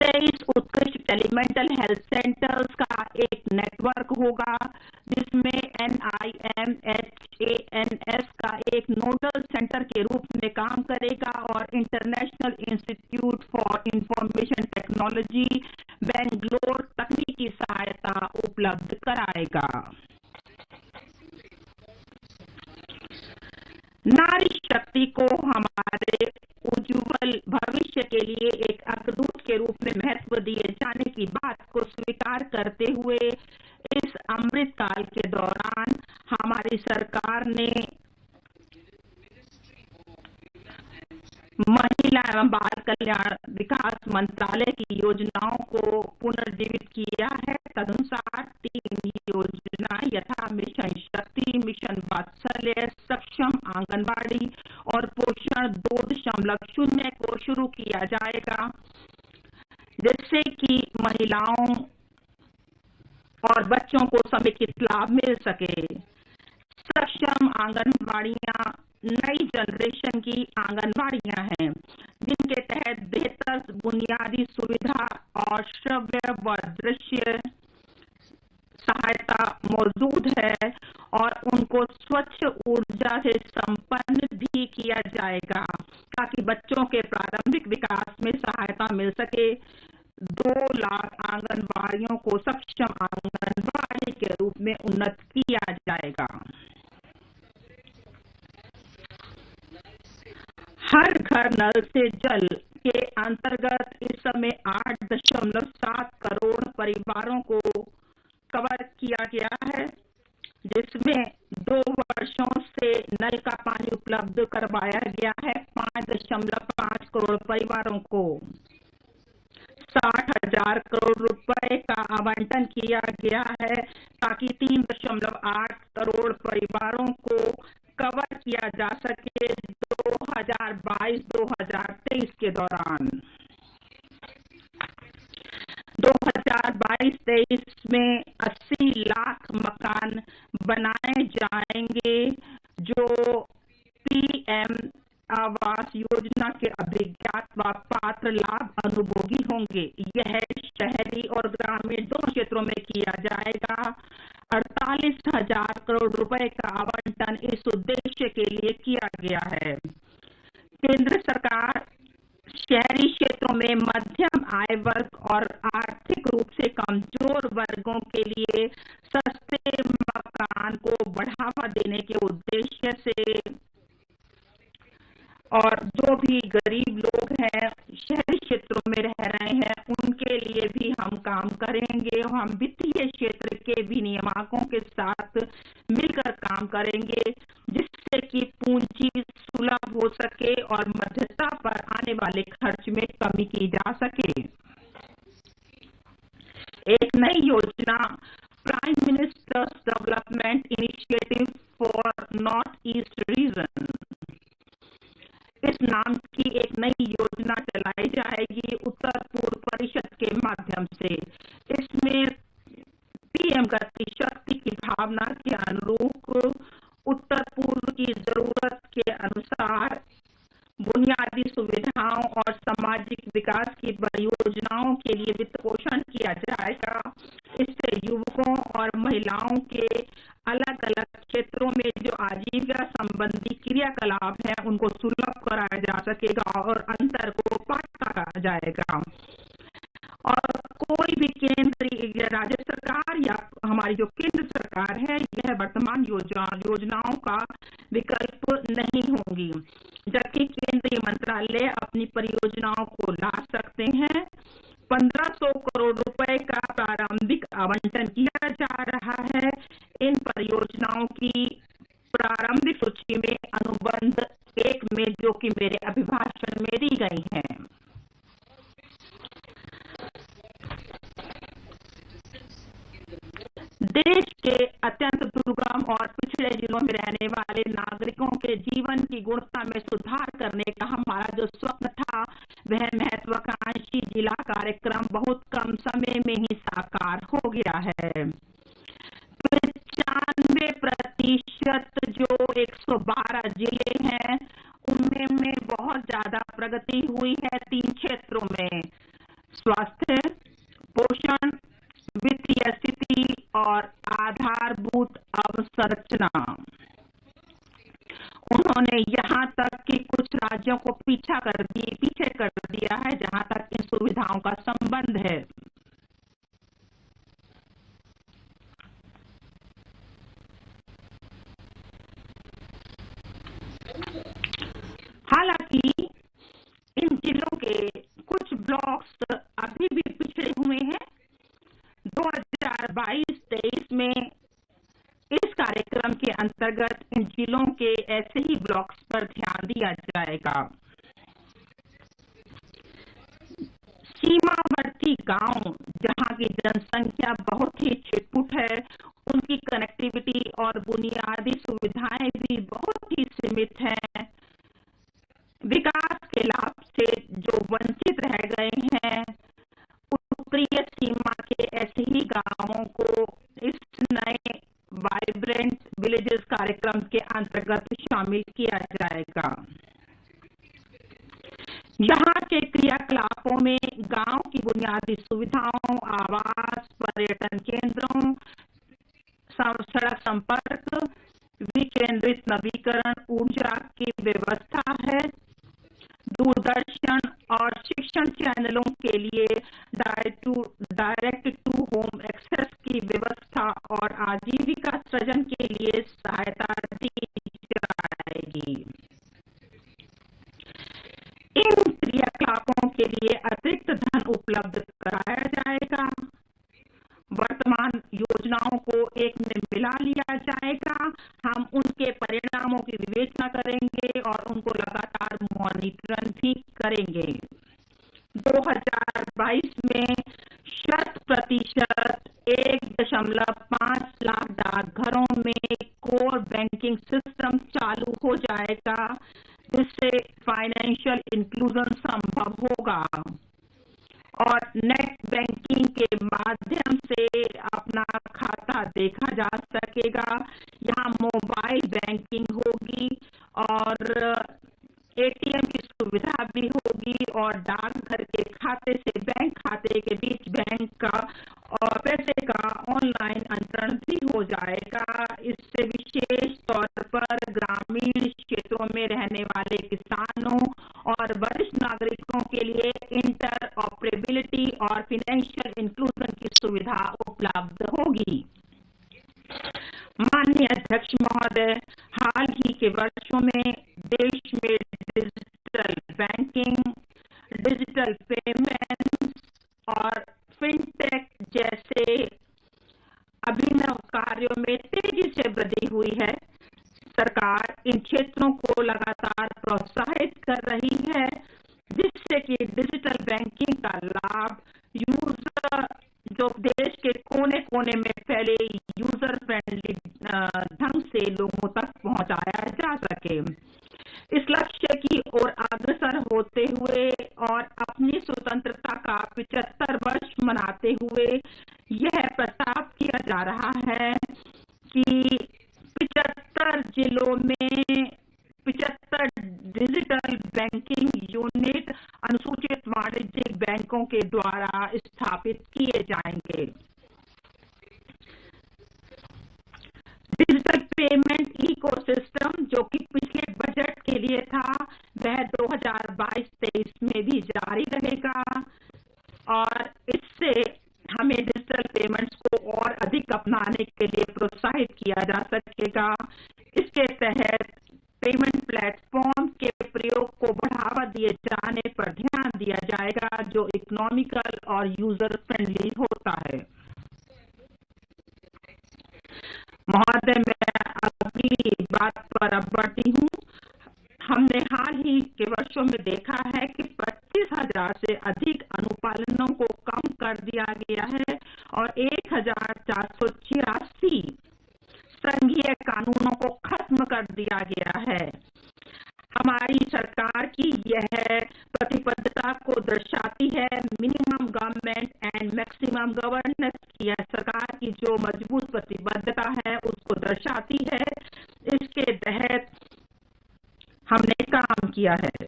23 उत्कृष्ट टेलीमेंटल हेल्थ सेंटर्स का एक नेटवर्क होगा, जिसमें NIMHANS का एक नोडल सेंटर के रूप में काम करेगा और international institute for information technology Bangalore तकनीकी सहायता उपलब्ध कराएगा। नारी शक्ति को हमारे उज्जवल भविष्य के लिए एक अग्रदूत के रूप में महत्व दिए जाने की बात को स्वीकार करते हुए इस अमृत काल के दौरान हमारी सरकार ने महिला एवं बाल कल्याण विकास मंत्रालय की योजनाओं को पुनर्जीवित किया है। तदनुसार 3 योजना यथा मिशन शक्ति, मिशन वात्सल्य, सक्षम आंगनबाड़ी और पोषण 2.0 को शुरू किया जाएगा, जिससे कि महिलाओं और बच्चों को समेकित लाभ मिल सके। सक्षम आंगनबाड़ियां नई जनरेशन की आंगनबाड़ियां हैं, जिनके तहत बेहतर बुनियादी सुविधा और श्रव्य व दृश्य सहायता मौजूद है और उनको स्वच्छ ऊर्जा से संपन्न भी किया जाएगा ताकि बच्चों के प्रारंभिक विकास में सहायता मिल सके। 2 लाख आंगनबाड़ियों को सक्षम आंगनबाड़ी के रूप में उन्नत किया जाएगा। हर घर नल से जल के अंतर्गत इस समय 8.7 करोड़ परिवारों को कवर किया गया है, जिसमें 2 वर्षों से नल का पानी उपलब्ध करवाया गया है 5.5 करोड़ परिवारों को। 60,000 करोड़ रुपए का आवंटन किया गया है ताकि 3.8 करोड़ परिवारों को कवर किया जा सके 2022-2023 के दौरान। 2022-23 में 80 लाख मकान बनाए जाएंगे जो पीएम आवास योजना के अभिज्ञात व पात्र लाभ अनुभोगी होंगे। यह शहरी और ग्रामीण दोनों क्षेत्रों में किया जाएगा। 48,000 करोड़ रुपए का आवंटन इस उद्देश्य के लिए किया गया है। केंद्र सरकार शहरी क्षेत्रों में मध्यम आय वर्ग और आर्थिक रूप से कमजोर वर्गों के लिए सस्ते मकान को बढ़ावा देने के उद्देश्य से और जो भी गरीब लोग हैं शहरी क्षेत्रों में रह रहे हैं उनके लिए भी हम काम करेंगे। हम वित्तीय क्षेत्र के भी नियामकों के साथ मिलकर काम करेंगे जिससे पूंजी सुलभ हो सके और मध्यस्था पर आने वाले खर्च में कमी की जा सके। एक नई योजना prime ministers development initiative for north east region, इस नाम की एक नई योजना चलाई जाएगी उत्तर पूर्व परिषद के माध्यम से। इसमें पीएम गति शक्ति की भावना के अनुरूप उत्तर पूर्व की जरूरत के अनुसार बुनियादी सुविधाओं और सामाजिक विकास की परियोजनाओं के लिए वित्त पोषण किया जाएगा। इससे युवकों और महिलाओं के अलग अलग क्षेत्रों में जो आजीविका संबंधी क्रियाकलाप है उनको सुलभ कराया जा सकेगा और अंतर को पाटा जाएगा। और कोई भी केंद्रीय राज्य सरकार या हमारी जो केंद्र सरकार है यह वर्तमान योजनाओं का विकल्प नहीं होंगी, जबकि केंद्रीय मंत्रालय अपनी परियोजनाओं को ला सकते हैं। 1500 करोड़ रुपए का प्रारंभिक आवंटन किया जा रहा है। इन परियोजनाओं की प्रारंभिक सूची में अनुबंध 1 में जो कि मेरे अभिभाषण में दी गई है। देश के अत्यंत दुर्गम और पिछड़े जिलों में रहने वाले नागरिकों के जीवन की गुणवत्ता में सुधार करने का हमारा जो स्वप्न था वह महत्वाकांक्षी जिला कार्यक्रम बहुत कम समय में ही साकार हो गया है। 95% जो 112 जिले हैं उनमें बहुत ज्यादा प्रगति हुई है 3 क्षेत्रों में: स्वास्थ्य, पोषण, वित्तीय स्थिति और आधारभूत अवसंरचना। उन्होंने यहाँ तक कि कुछ राज्यों को पीछे कर दिया है जहाँ तक इन सुविधाओं का संबंध है। हालांकि इन जिलों के कुछ ब्लॉक्स अभी भी पिछड़े हुए हैं। 2022-23 में इस कार्यक्रम के अंतर्गत इन जिलों के ऐसे ही ब्लॉक्स पर ध्यान दिया जाएगा। सीमावर्ती गांव जहां की जनसंख्या बहुत ही छिटपुट है, उनकी कनेक्टिविटी और बुनियादी सुविधाएं भी बहुत ही सीमित हैं। विकास के लाभ से जो वंचित रह गए हैं, उत्तरीय सीमा के ऐसे ही गांवों को इस नए वाइब्रेंट विलेजेस कार्यक्रम के अंतर्गत शामिल किया जाएगा। यहाँ के क्रियाकलापों में गांव की बुनियादी सुविधाओं, आवास, पर्यटन केंद्रों, सड़क संपर्क, विकेंद्रित नवीकरण ऊर्जा की व्यवस्था है। दूरदर्शन और शिक्षण चैनलों के लिए डायरेक्ट टू होम एक्सेस की व्यवस्था और आजीविका सृजन के लिए सहायता दी जाएगी। इन क्रियाकलापों के लिए अतिरिक्त धन उपलब्ध कराया जाएगा। वर्तमान योजनाओं को एक में मिला लिया जाएगा। हम उनके परिणामों की विवेचना करेंगे और उनको लगातार मॉनिटरिंग भी करेंगे। 2022 में 100% 1.5 लाख डाकघरों में कोर बैंकिंग सिस्टम चालू हो जाएगा, जिससे फाइनेंशियल इंक्लूजन संभव होगा और नेट बैंकिंग के माध्यम से अपना खाता देखा जा सकेगा। यहाँ मोबाइल बैंकिंग होगी और एटीएम की सुविधा भी होगी और डाकघर के खाते से बैंक खाते के बीच बैंक का और पैसे का ऑनलाइन अंतरण भी हो जाएगा। इससे विशेष तौर पर ग्रामीण क्षेत्रों में रहने वाले किसानों और वरिष्ठ नागरिकों के लिए इंटर ऑपरेबिलिटी और फाइनेंशियल इंक्लूजन की सुविधा उपलब्ध होगी। माननीय अध्यक्ष महोदय, हाल ही के वर्षों में देश में डिजिटल बैंकिंग, डिजिटल पेमेंट्स और फिनटेक जैसे अभिनव कार्यों में तेजी से वृद्धि हुई है। सरकार इन क्षेत्रों को कि डिजिटल बैंकिंग का लाभ यूजर जो देश के कोने कोने में फैले यूजर फ्रेंडली ढंग से लोगों तक पहुंचाया जा सके। इस लक्ष्य की ओर अग्रसर होते हुए और अपनी स्वतंत्रता का 75 वर्ष मनाते हुए यह प्रस्ताव किया जा रहा है कि 75 जिलों में 75 डिजिटल बैंकिंग यूनिट अनुसूचित वाणिज्यिक बैंकों के द्वारा स्थापित किए जाएंगे। डिजिटल पेमेंट इकोसिस्टम जो कि पिछले बजट के लिए था वह 2022-23 में भी जारी रहेगा और इससे हमें डिजिटल पेमेंट्स को और अधिक अपनाने के लिए प्रोत्साहित किया जा सकेगा। इसके तहत पेमेंट प्लेटफॉर्म के प्रयोग को बढ़ावा दिए जाने पर ध्यान दिया जाएगा जो इकोनॉमिकल और यूजर फ्रेंडली होता है। महोदय, मैं अगली बात पर अब बढ़ती हूँ। हमने हाल ही के वर्षों में देखा है कि 25,000 से अधिक अनुपालनों को कम कर दिया गया है और 1,486 संघीय कानूनों को खत्म कर दिया गया है। हमारी सरकार की यह प्रतिबद्धता को दर्शाती है। Minimum government and maximum governance की यह सरकार की जो मजबूत प्रतिबद्धता है उसको दर्शाती है। इसके तहत हमने काम किया है।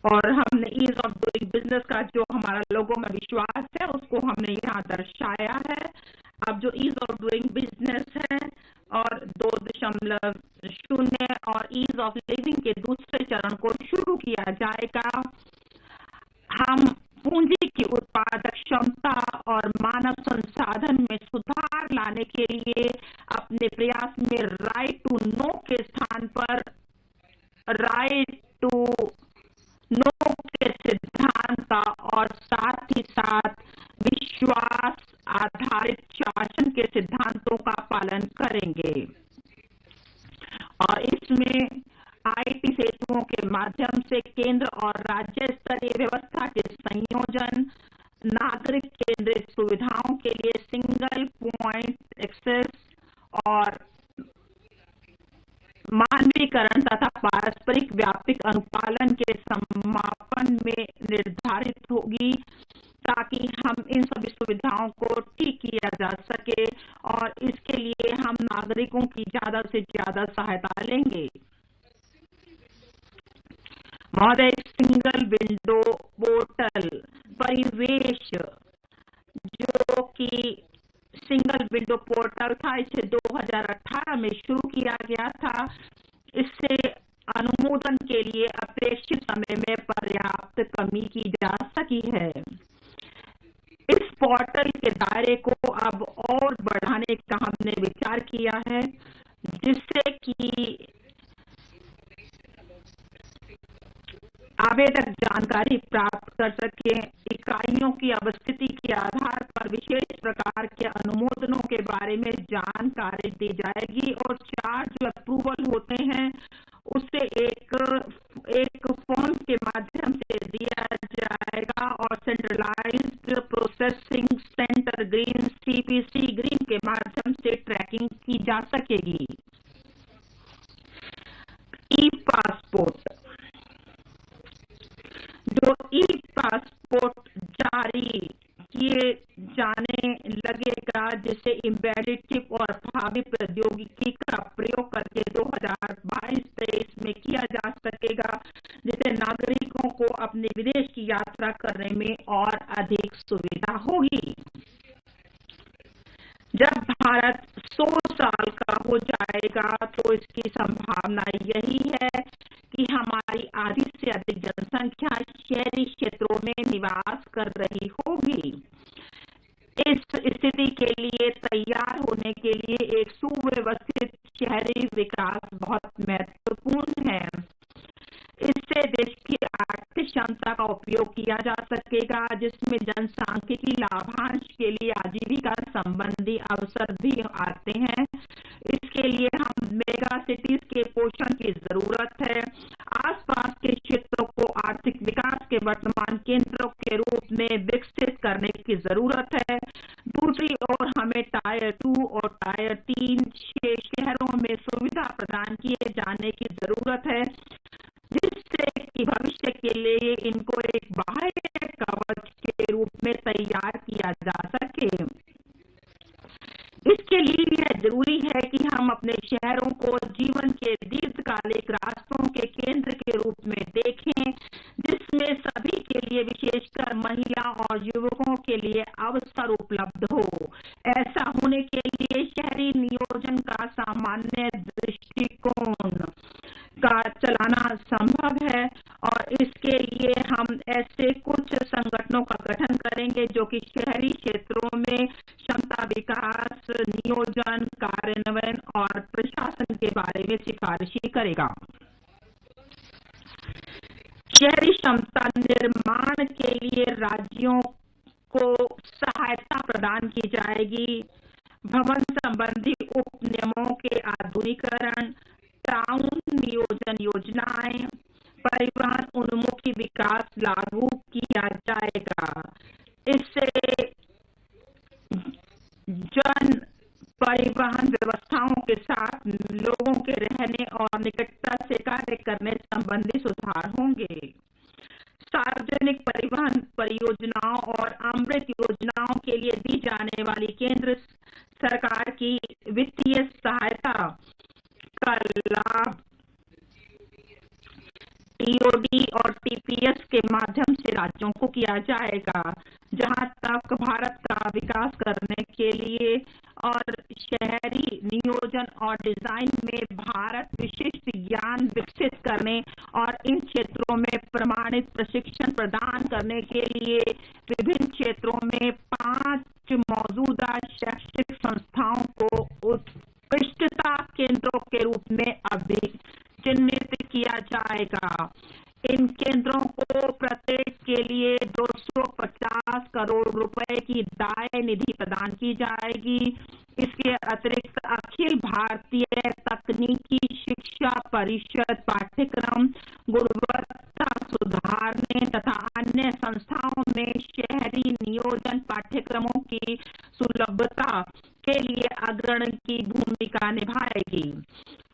और हमने ईज ऑफ डूइंग बिजनेस का जो हमारा लोगों में विश्वास है उसको हमने यहाँ दर्शाया है। अब जो ईज ऑफ डूइंग बिजनेस है और 2.0 और ईज ऑफ लिविंग के दूसरे चरण को शुरू किया जाएगा। हम पूंजी की उत्पादक क्षमता और मानव संसाधन में सुधार लाने के लिए अपने प्रयास में राइट टू नो के स्थान पर राइट टू नो के सिद्धांत और साथ ही साथ विश्वास आधारित शासन के सिद्धांतों का पालन करेंगे और इसमें आईटी सेतुओं के माध्यम से केंद्र और राज्य स्तरीय व्यवस्था के संयोजन, नागरिक केंद्रित सुविधाओं के लिए सिंगल पॉइंट एक्सेस और मानवीकरण तथा पारस्परिक व्यापक अनुपालन के समापन में निर्धारित होगी ताकि हम इन सभी सुविधाओं को ठीक किया जा सके और इसके लिए हम नागरिकों की ज्यादा से ज्यादा सहायता लेंगे। महोदय, सिंगल विंडो पोर्टल परिवेश जो कि सिंगल विंडो पोर्टल था इसे 2018 में शुरू किया गया था। इससे अनुमोदन के लिए अपेक्षित समय में पर्याप्त कमी की जा सकी है। इस पोर्टल के दायरे को अब और बढ़ाने का हमने विचार किया है जिससे कि आवेदक जानकारी प्राप्त कर सके, इकाइयों की अवस्थिति के आधार पर विशेष प्रकार के अनुमोदनों के बारे में जानकारी दी जाएगी और चार्ज जो अप्रूवल होते हैं उसे एक फॉर्म के माध्यम से दिया जाएगा और centralised processing centre green CPC green के माध्यम से ट्रैकिंग की जा सकेगी। ई पासपोर्ट जो ई पासपोर्ट जारी किए जाने लगेगा जिसे एम्बेडेड चिप और भावी प्रौद्योगिकी का प्रयोग करके 2022-23 में किया जा सकेगा जिससे नागरिकों को अपने विदेश की यात्रा करने में और अधिक सुविधा होगी। जब भारत 100 साल का हो जाएगा तो इसकी संभावना यही है कि हमारी आधी से अधिक जनसंख्या शहरी क्षेत्रों में निवास कर रही होगी। इस स्थिति के लिए तैयार होने के लिए एक सुव्यवस्थित शहरी विकास बहुत महत्वपूर्ण है। इससे देश की आर्थिक क्षमता का उपयोग किया जा सकेगा जिसमें जनसांख्यिकी लाभांश के लिए आजीविका संबंधी अवसर भी आते हैं। इसके लिए हम मेगा सिटीज के पोषण की जरूरत है। आसपास के क्षेत्रों को आर्थिक विकास के वर्तमान केंद्रों के रूप में विकसित करने की जरूरत है। दूसरी ओर हमें टायर 2 और टायर 3 शहरों में सुविधा प्रदान किए जाने की जरूरत है, जिससे कि भविष्य के लिए इनको एक बाह्य कवच के रूप में तैयार किया जा सके। इसके लिए यह जरूरी है कि हम अपने शहरों को जीवन के दीर्घकालिक रास्तों के केंद्र के रूप में देखें, जिसमें सभी के लिए, विशेषकर महिला और युवकों के लिए अवसर उपलब्ध हो। ऐसा होने के लिए शहरी नियोजन का सामान्य दृष्टिकोण का चलाना संभव है और इसके लिए हम ऐसे कुछ संगठनों का गठन करेंगे जो कि शहरी क्षेत्रों में क्षमता विकास, नियोजन, कार्यान्वयन और प्रशासन के बारे में सिफारिशें करेगा। शहरी क्षमता निर्माण के लिए राज्यों को सहायता प्रदान की जाएगी। भवन संबंधी उप नियमों के आधुनिकीकरण, टाउन नियोजन योजनाएं, परिवहन उन्मुखी विकास लागू किया जाएगा। इससे जन परिवहन व्यवस्थाओं के साथ लोगों के रहने और निकटता से कार्य करने संबंधी सुधार होंगे। सार्वजनिक परिवहन परियोजनाओं और अमृत योजनाओं के लिए दी जाने वाली केंद्र सरकार की वित्तीय सहायता का लाभ टीओडी और टीपीएस के माध्यम से राज्यों को किया जाएगा। जहां तक भारत का विकास करने के लिए और शहरी नियोजन और डिजाइन में भारत विशिष्ट ज्ञान विकसित करने और इन क्षेत्रों में प्रमाणित प्रशिक्षण प्रदान करने के लिए विभिन्न क्षेत्रों में 5 मौजूदा शैक्षिक संस्थाओं को उत्कृष्टता केंद्रों के रूप में चिन्हित किया जाएगा। इन केंद्रों को प्रत्येक के लिए 250 करोड़ रुपए की दायी निधि प्रदान की जाएगी। इसके अतिरिक्त अखिल भारतीय तकनीकी शिक्षा परिषद पाठ्यक्रम गुणवत्ता सुधारने तथा अन्य संस्थाओं में शहरी नियोजन पाठ्यक्रमों की सुलभता के लिए अग्रणी की भूमिका निभाएगी।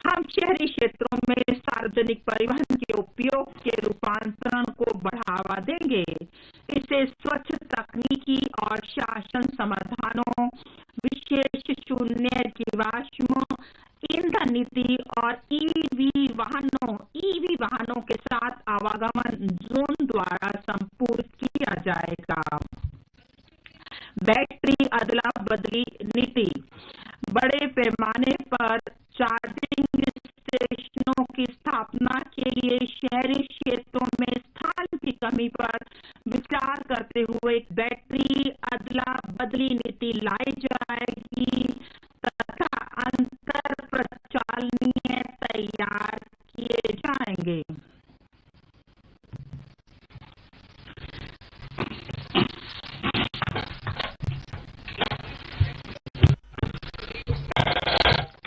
हम शहरी क्षेत्रों में सार्वजनिक परिवहन के उपयोग के रूपांतरण को बढ़ावा देंगे। इससे स्वच्छ तकनीकी और शासन समाधानों, विशेष शून्य जीवाश्म ईंधन नीति और ईवी वाहनों के साथ आवागमन जोन द्वारा संपूर्ण किया जाएगा। बैटरी अदला बदली नीति, बड़े पैमाने पर चार्जिंग स्टेशनों की स्थापना के लिए शहरी क्षेत्रों में स्थान की कमी पर विचार करते हुए बैटरी अदला बदली नीति लाई जाएगी तथा अंतर प्रचालनीय तैयार किए जाएंगे।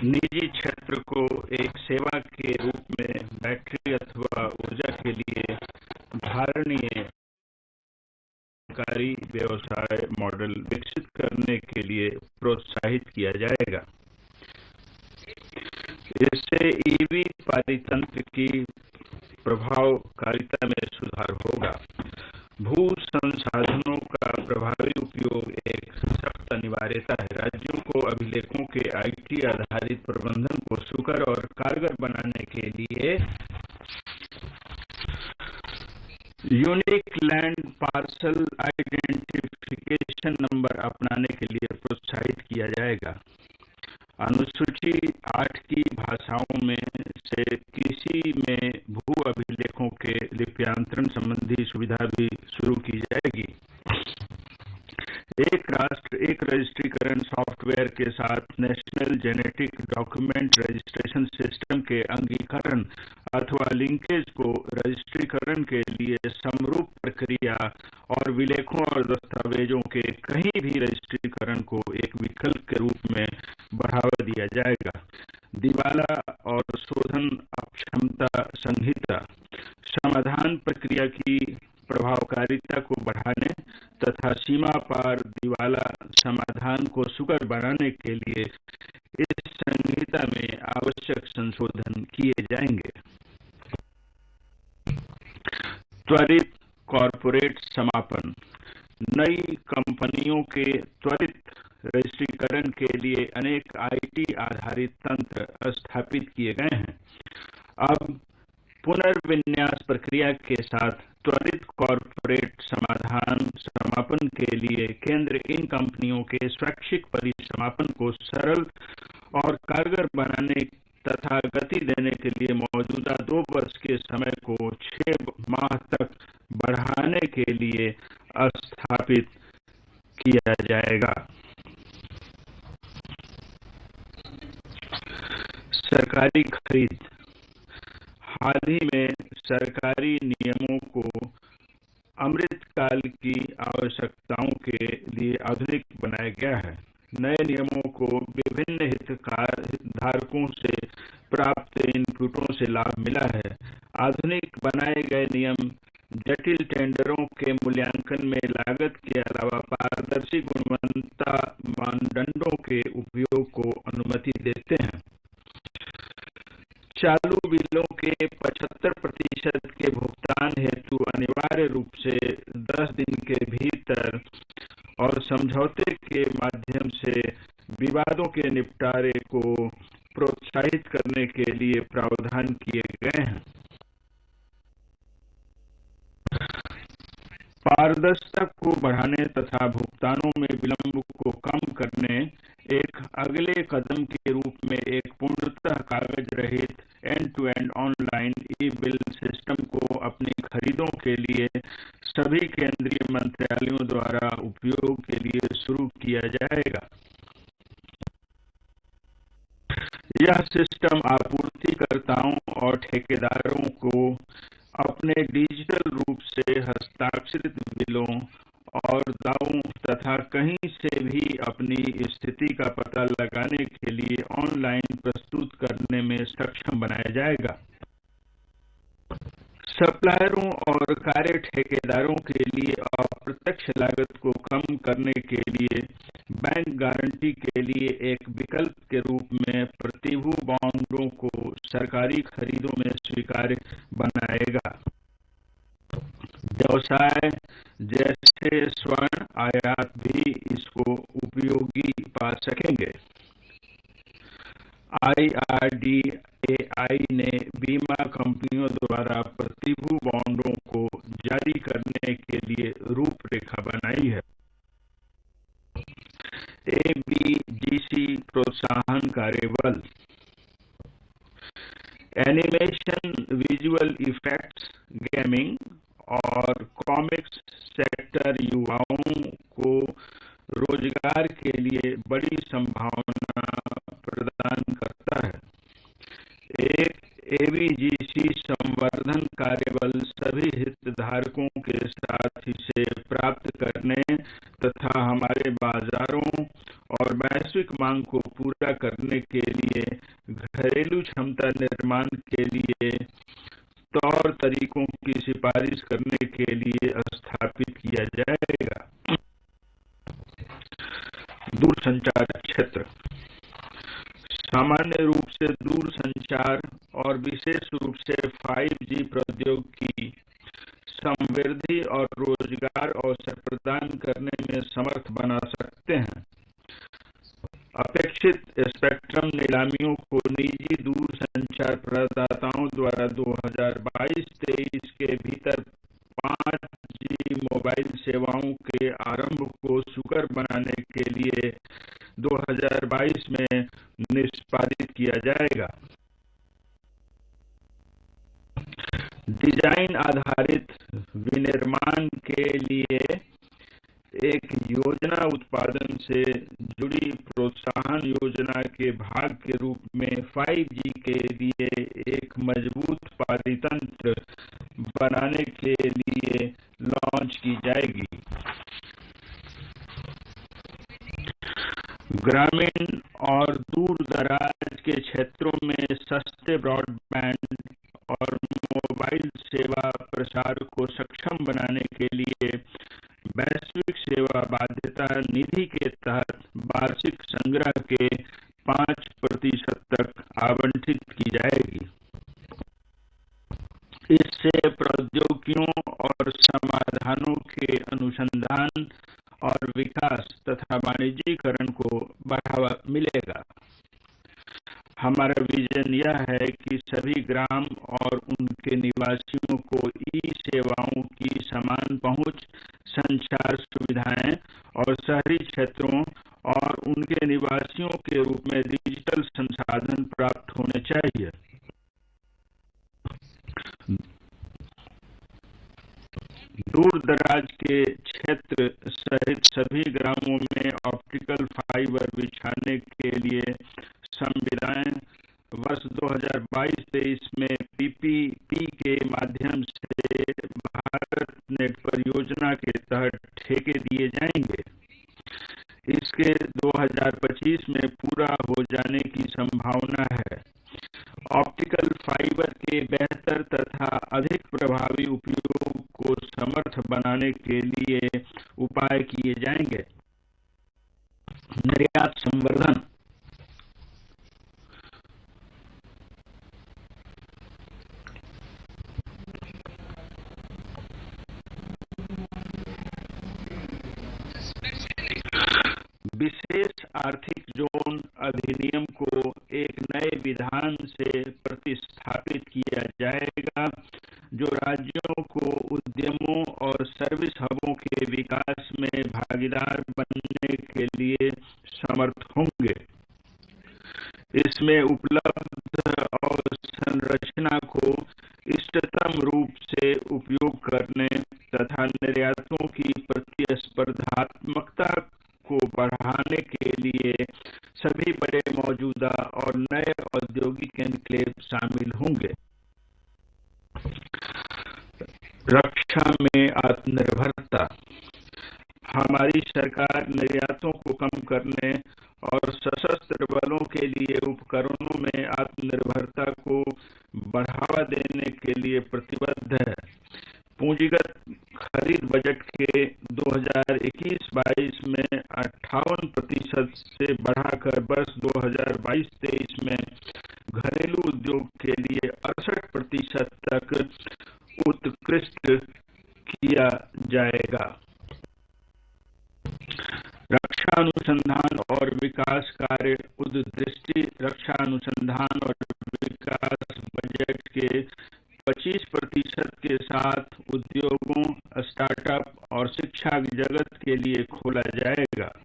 निजी क्षेत्र को एक सेवा के रूप में बैटरी अथवा ऊर्जा के लिए धारणीय सरकारी व्यवसाय मॉडल विकसित करने के लिए प्रोत्साहित किया जाएगा। इससे ईवी पारितंत्र की प्रभावकारिता में सुधार होगा। भू संसाधनों का प्रभावी उपयोग एक सख्त अनिवार्यता है। राज्यों को अभिलेखों के आईटी आधारित प्रबंधन को सुकर और कारगर बनाने के लिए unique land parcel identification number अपनाने के लिए प्रोत्साहित किया जाएगा। अनुसूची 8 की भाषाओं में से किसी में भू अभिलेखों के लिप्यांतरण संबंधी सुविधा भी शुरू की जाएगी। एक राष्ट्र एक रजिस्ट्रीकरण सॉफ्टवेयर के साथ national genetic document registration system के अंगीकरण अथवा लिंकेज को रजिस्ट्रीकरण के लिए समरूप प्रक्रिया और विलेखों और दस्तावेजों के कहीं भी रजिस्ट्रीकरण को एक विकल्प के रूप में बढ़ावा दिया जाएगा। दिवाला और शोधन अक्षमता संहिता समाधान प्रक्रिया की प्रभावकारिता को बढ़ाने तथा सीमा पार दिवाला समाधान को सुकर बनाने के लिए इस संहिता में आवश्यक संशोधन किए जाएंगे। त्वरित कॉरपोरेट समापन नई कंपनियों के त्वरित रजिस्ट्रीकरण के लिए अनेक आईटी आधारित तंत्र स्थापित किए गए हैं। अब पुनर्विन्यास प्रक्रिया के साथ त्वरित कॉरपोरेट समापन के लिए केंद्र इन कंपनियों के स्वैच्छिक परिसमापन को सरल और कारगर बनाने तथा गति देने के लिए मौजूदा 2 वर्ष के समय को 6 माह तक बढ़ाने के लिए स्थापित किया जाएगा। सरकारी खरीद हाल ही में सरकारी नियमों को अमृतकाल की आवश्यकताओं के लिए आधुनिक बनाया गया है। नए नियमों को विभिन्न हितधारकों से प्राप्त इनपुटों से लाभ मिला है। आधुनिक बनाए गए नियम जटिल टेंडरों के मूल्यांकन में लागत के अलावा पारदर्शी गुणवत्ता मानदंडों के उपयोग को अनुमति देते हैं। चालू बिलों के 75% के भुगतान हेतु अनिवार्य रूप से 10 दिन के भीतर और समझौते के माध्यम से विवादों के निपटारे को प्रोत्साहित करने के लिए प्रावधान किए गए हैं। पारदर्शिता को बढ़ाने तथा भुगतानों में विलंब को कम करने एक अगले कदम के रूप में एक पूर्णतः कागज रहित end to end online e bill system को अपनी खरीदों के लिए सभी केंद्रीय मंत्रालयों द्वारा उपयोग के लिए शुरू किया जाएगा। यह सिस्टम आपूर्तिकर्ताओं और ठेकेदारों को अपने डिजिटल रूप से हस्ताक्षरित बिलों और दावों तथा कहीं से भी अपनी स्थिति का पता लगाने के लिए ऑनलाइन प्रस्तुत करने में सक्षम बनाया जाएगा। सप्लायरों और कार्य ठेकेदारों के लिए अप्रत्यक्ष लागत को कम करने के लिए बैंक गारंटी के लिए एक विकल्प के रूप में प्रतिभू बॉन्डों को सरकारी खरीदों में स्वीकार्य बनाएगा। व्यवसाय जैसे स्वर्ण आयात भी इसको उपयोगी पा सकेंगे। IRDAI ने बीमा कंपनियों द्वारा प्रतिभू बॉन्डों को जारी करने के लिए रूपरेखा बनाई है। ABGC प्रोत्साहन कार्यबल एनिमेशन, विजुअल इफेक्ट्स, गेमिंग और कॉमिक्स सेक्टर युवाओं को रोजगार के लिए बड़ी संभावना प्रदान करता है। एक ABGC संवर्धन कार्यबल सभी हितधारकों के साथ इसे प्राप्त करने तथा हमारे बाजारों और वैश्विक मांग को पूरा करने के लिए घरेलू क्षमता निर्माण के लिए तौर तरीकों की सिफारिश करने के लिए स्थापित किया जाएगा। दूरसंचार क्षेत्र सामान्य रूप से दूरसंचार और विशेष रूप से 5G प्रौद्योगिकी समृद्धि और रोजगार अवसर प्रदान करने में समर्थ बना सकते हैं। अपेक्षित स्पेक्ट्रम नीलामियों को निजी दूरसंचार प्रदाताओं द्वारा 2022-23 के भीतर 5G मोबाइल सेवाओं के आरंभ को सुकर बनाने के लिए 2022 में निष्पादित किया जाएगा। डिजाइन आधारित विनिर्माण के लिए एक योजना उत्पादन से जुड़ी प्रोत्साहन योजना के भाग के रूप में 5G के लिए एक मजबूत पारितंत्र बनाने के लिए लॉन्च की जाएगी। ग्रामीण और दूर दराज के क्षेत्रों में सस्ते ब्रॉडबैंड और मोबाइल सेवा प्रसार को सक्षम बनाने के लिए वैश्विक सेवा बाध्यता निधि के तहत वार्षिक संग्रह के 5% तक आवंटित की जाएगी। इससे प्रौद्योगिकियों और समाधानों के अनुसंधान और विकास तथा वाणिज्यीकरण को बढ़ावा मिलेगा। हमारा विजन यह है कि सभी ग्राम और उनके निवासियों को ई सेवाओं की समान पहुंच, संचार सुविधाएं और शहरी क्षेत्रों और उनके निवासियों के रूप में डिजिटल संसाधन प्राप्त होने चाहिए। दूर दराज के क्षेत्र सहित सभी ग्रामों में ऑप्टिकल फाइबर बिछाने के लिए संविदाएं वर्ष 2022-23 में पीपीपी के माध्यम से भारत नेट परियोजना के तहत ठेके दिए जाएंगे। इसके 2025 में पूरा हो जाने की संभावना है। ऑप्टिकल फाइबर के बेहतर तथा अधिक प्रभावी उपयोग को समर्थ बनाने के लिए उपाय किए जाएंगे। निर्यात संवर्धन। विशेष आर्थिक जोन अधिनियम को एक नए विधान से प्रतिस्थापित किया जाएगा, जो राज्यों को उद्यमों और सर्विस हबों के विकास में भागीदार बनने के लिए समर्थ होंगे। इसमें उपलब्ध अवसंरचना को इष्टतम रूप से उपयोग करने तथा निर्यातों की प्रतिस्पर्धात्मकता को बढ़ाने के लिए सभी बड़े मौजूदा और नए औद्योगिक एनक्लेव शामिल होंगे। रक्षा में आत्मनिर्भरता। हमारी सरकार निर्यातों को कम करने और सशस्त्र बलों के लिए उपकरणों में आत्मनिर्भरता को बढ़ावा देने के लिए प्रतिबद्ध है। पूंजीगत खरीद बजट के 2021-22 में 58% से बढ़ाकर वर्ष 2022-23 में घरेलू उद्योग के लिए 68% तक उत्कृष्ट किया जाएगा। रक्षा अनुसंधान और विकास कार्य उद्दृष्टि रक्षा अनुसंधान और विकास बजट के 25% के साथ उद्योगों, स्टार्टअप और शिक्षा जगत के लिए खोला जाएगा।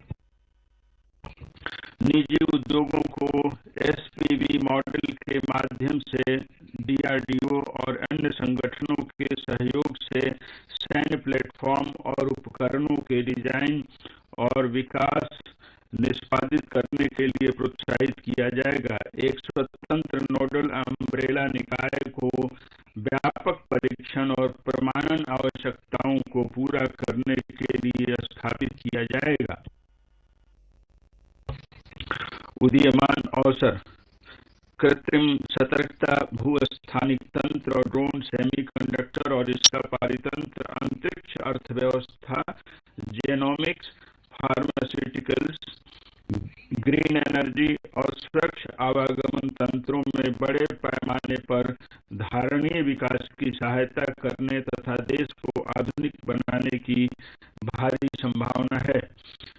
निजी उद्योगों को एसपीवी मॉडल के माध्यम से डीआरडीओ और अन्य संगठनों के सहयोग से सैन्य प्लेटफॉर्म और उपकरणों के डिजाइन और विकास निष्पादित करने के लिए प्रोत्साहित किया जाएगा। एक स्वतंत्र नोडल अम्ब्रेला निकाय को व्यापक परीक्षण और प्रमाणन आवश्यकताओं को पूरा करने के लिए स्थापित किया जाएगा। उदीयमान अवसर। कृत्रिम सतर्कता, भू-स्थानिक तंत्र और ड्रोन, सेमीकंडक्टर और इसका पारितंत्र, अंतरिक्ष अर्थव्यवस्था, जेनोमिक्स, फार्मास्यूटिकल्स, ग्रीन एनर्जी और स्वच्छ आवागमन तंत्रों में बड़े पैमाने पर धारणीय विकास की सहायता करने तथा देश को आधुनिक बनाने की भारी संभावना है।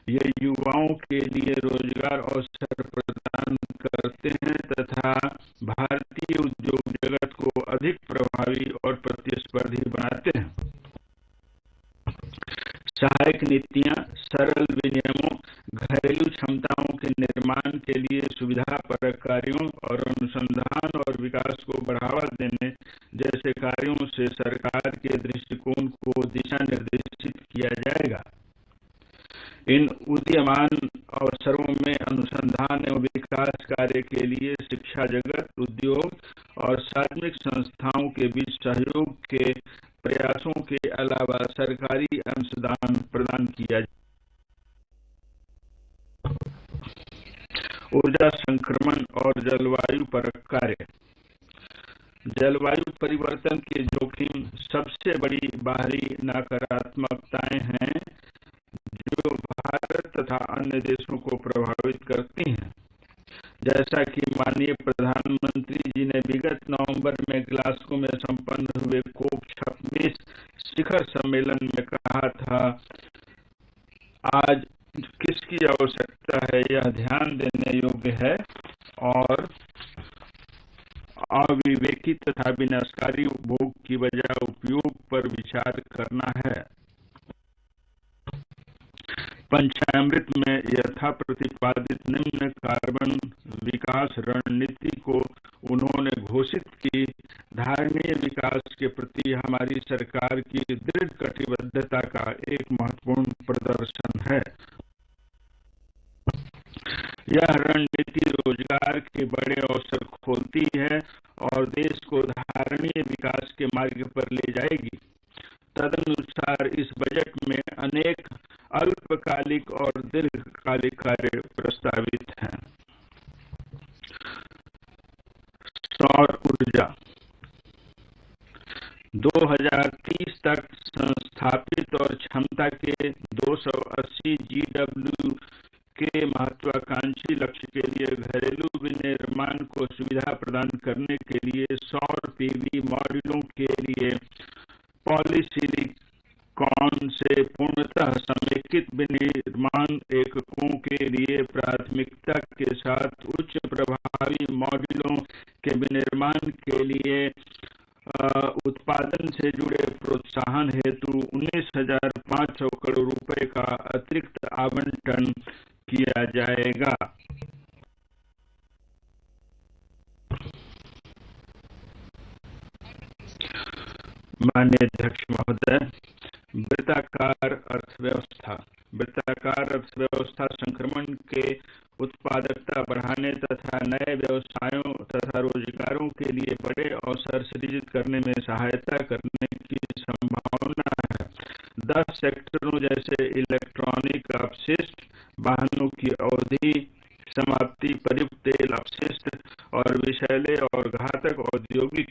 ये युवाओं के लिए रोजगार अवसर प्रदान करते हैं तथा भारतीय उद्योग जगत को अधिक प्रभावी और प्रतिस्पर्धी बनाते हैं। सहायक नीतियां, सरल विनियमों, घरेलू क्षमताओं के निर्माण के लिए सुविधापरक कार्यों और अनुसंधान और विकास को बढ़ावा देने जैसे कार्यों से सरकार के दृष्टिकोण को दिशा निर्देशित किया जाएगा। इन उदीयमान अवसरों में अनुसंधान एवं विकास कार्य के लिए शिक्षा जगत, उद्योग और सार्वजनिक संस्थाओं के बीच सहयोग के प्रयासों के अलावा सरकारी अंशदान प्रदान किया। ऊर्जा संक्रमण और जलवायु परक कार्य। जलवायु परिवर्तन के जोखिम सबसे बड़ी बाहरी नकारात्मकताएं हैं जो भारत तथा अन्य देशों को प्रभावित करती हैं। जैसा कि माननीय प्रधानमंत्री जी ने विगत नवंबर में ग्लासगो में संपन्न हुए COP26 शिखर सम्मेलन में कहा था, आज किसकी आवश्यकता है यह ध्यान देने योग्य है और अविवेकी तथा विनाशकारी उपभोग की बजाय उपयोग पर विचार करना है। पंचामृत में यथा प्रतिपादित निम्न कार्बन विकास रणनीति को उन्होंने घोषित की धारणीय विकास के प्रति हमारी सरकार की दृढ़ कटिबद्धता का एक महत्वपूर्ण प्रदर्शन है। यह रणनीति रोजगार के बड़े अवसर खोलती है और देश को धारणीय विकास के मार्ग पर ले जाएगी। तदनुसार इस बजट में अनेक अल्पकालिक और दीर्घकालिक कार्य प्रस्तावित हैं। सौर ऊर्जा 2030 तक संस्थापित और क्षमता के 280 GW के महत्वाकांक्षी लक्ष्य के लिए घरेलू विनिर्माण को सुविधा प्रदान करने के लिए सौर PV मॉड्यूलों के लिए पॉलीसिलिकॉन से पूर्णतः समेकित विनिर्माण एककों के लिए प्राथमिकता के साथ उच्च प्रभावी मॉड्यूलों के विनिर्माण के लिए उत्पादन से जुड़े प्रोत्साहन हेतु 19,500 करोड़ रुपए का अतिरिक्त आवंटन किया जाएगा। माननीय अध्यक्ष महोदय, वृत्ताकार अर्थव्यवस्था संक्रमण के उत्पादकता बढ़ाने तथा नए व्यवसायों तथा रोजगारों के लिए बड़े अवसर सृजित करने में सहायता करने की संभावना है। 10 सेक्टरों जैसे इलेक्ट्रॉनिक अपशिष्ट, वाहनों की अवधि समाप्ति, प्रयुक्त तेल अपशिष्ट और विषैले और घातक औद्योगिक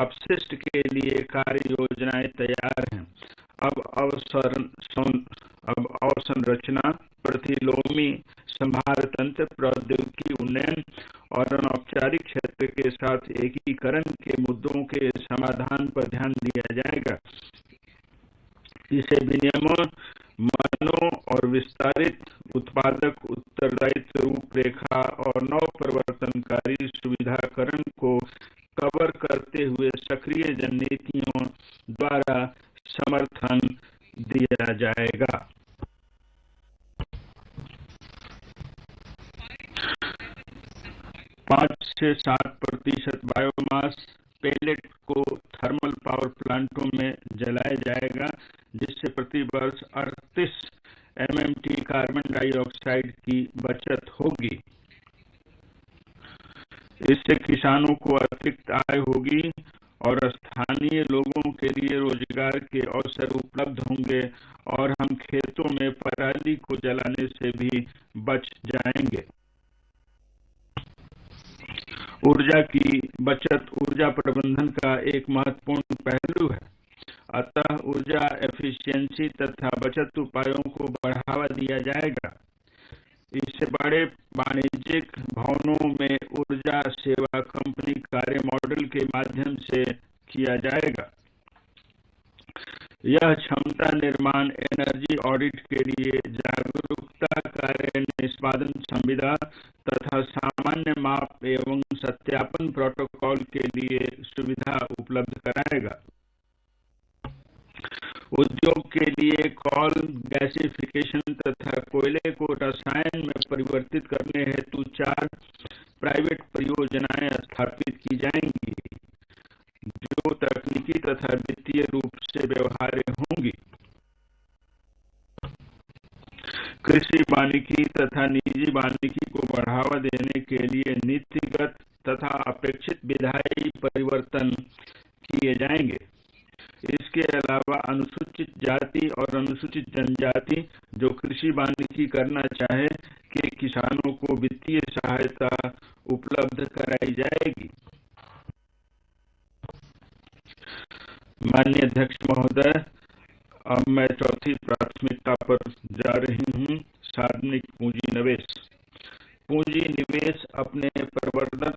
अपशिष्ट के लिए कार्य योजनाएं तैयार हैं। अब अवसंरचना, प्रतिलोमी संभार तंत्र, प्रौद्योगिकी उन्नयन और अनौपचारिक क्षेत्र के साथ एकीकरण के मुद्दों के समाधान पर ध्यान दिया जाएगा। इसे विनियमन, मानव और विस्तारित उत्पादक उत्तरदायित्व रूपरेखा और नव प्रवर्तनकारी सुविधाकरण को कवर करते हुए सक्रिय रणनीतियों द्वारा समर्थन दिया जाएगा। 5 से 7% बायोमास पेलेट को थर्मल पावर प्लांटों में जलाया जाएगा, जिससे प्रति वर्ष 38 MMT कार्बन डाइऑक्साइड की बचत होगी। इससे किसानों को अतिरिक्त आय होगी और स्थानीय लोगों के लिए रोजगार के अवसर उपलब्ध होंगे और हम खेतों में पराली को जलाने से भी बच जाएंगे। ऊर्जा की बचत ऊर्जा प्रबंधन का एक महत्वपूर्ण पहलू है। अतः ऊर्जा एफिशिएंसी तथा बचत उपायों को बढ़ावा दिया जाएगा। इससे बड़े वाणिज्यिक भवनों में ऊर्जा सेवा कंपनी कार्य मॉडल के माध्यम से किया जाएगा। यह क्षमता निर्माण, एनर्जी ऑडिट के लिए जागरूकता कार्य, निष्पादन संविदा तथा सामान्य माप एवं सत्यापन प्रोटोकॉल के लिए सुविधा उपलब्ध कराएगा। उद्योग के लिए कॉल गैसिफिकेशन तथा कोयले को रसायन में परिवर्तित करने हेतु 4 प्राइवेट परियोजनाएं स्थापित की जाएंगी, जो तकनीकी तथा वित्तीय रूप से व्यवहार्य होंगी। कृषि वानिकी तथा निजी वानिकी को बढ़ावा देने के लिए नीतिगत तथा अपेक्षित विधायी परिवर्तन किए जाएंगे। इसके अलावा अनुसूचित जाति और अनुसूचित जनजाति जो कृषि वानिकी करना चाहे के किसानों को वित्तीय सहायता उपलब्ध कराई जाएगी। माननीय अध्यक्ष महोदय, अब मैं चौथी प्राथमिकता पर जा रही हूँ, सार्वजनिक पूंजी निवेश। पूंजी निवेश अपने प्रवर्धन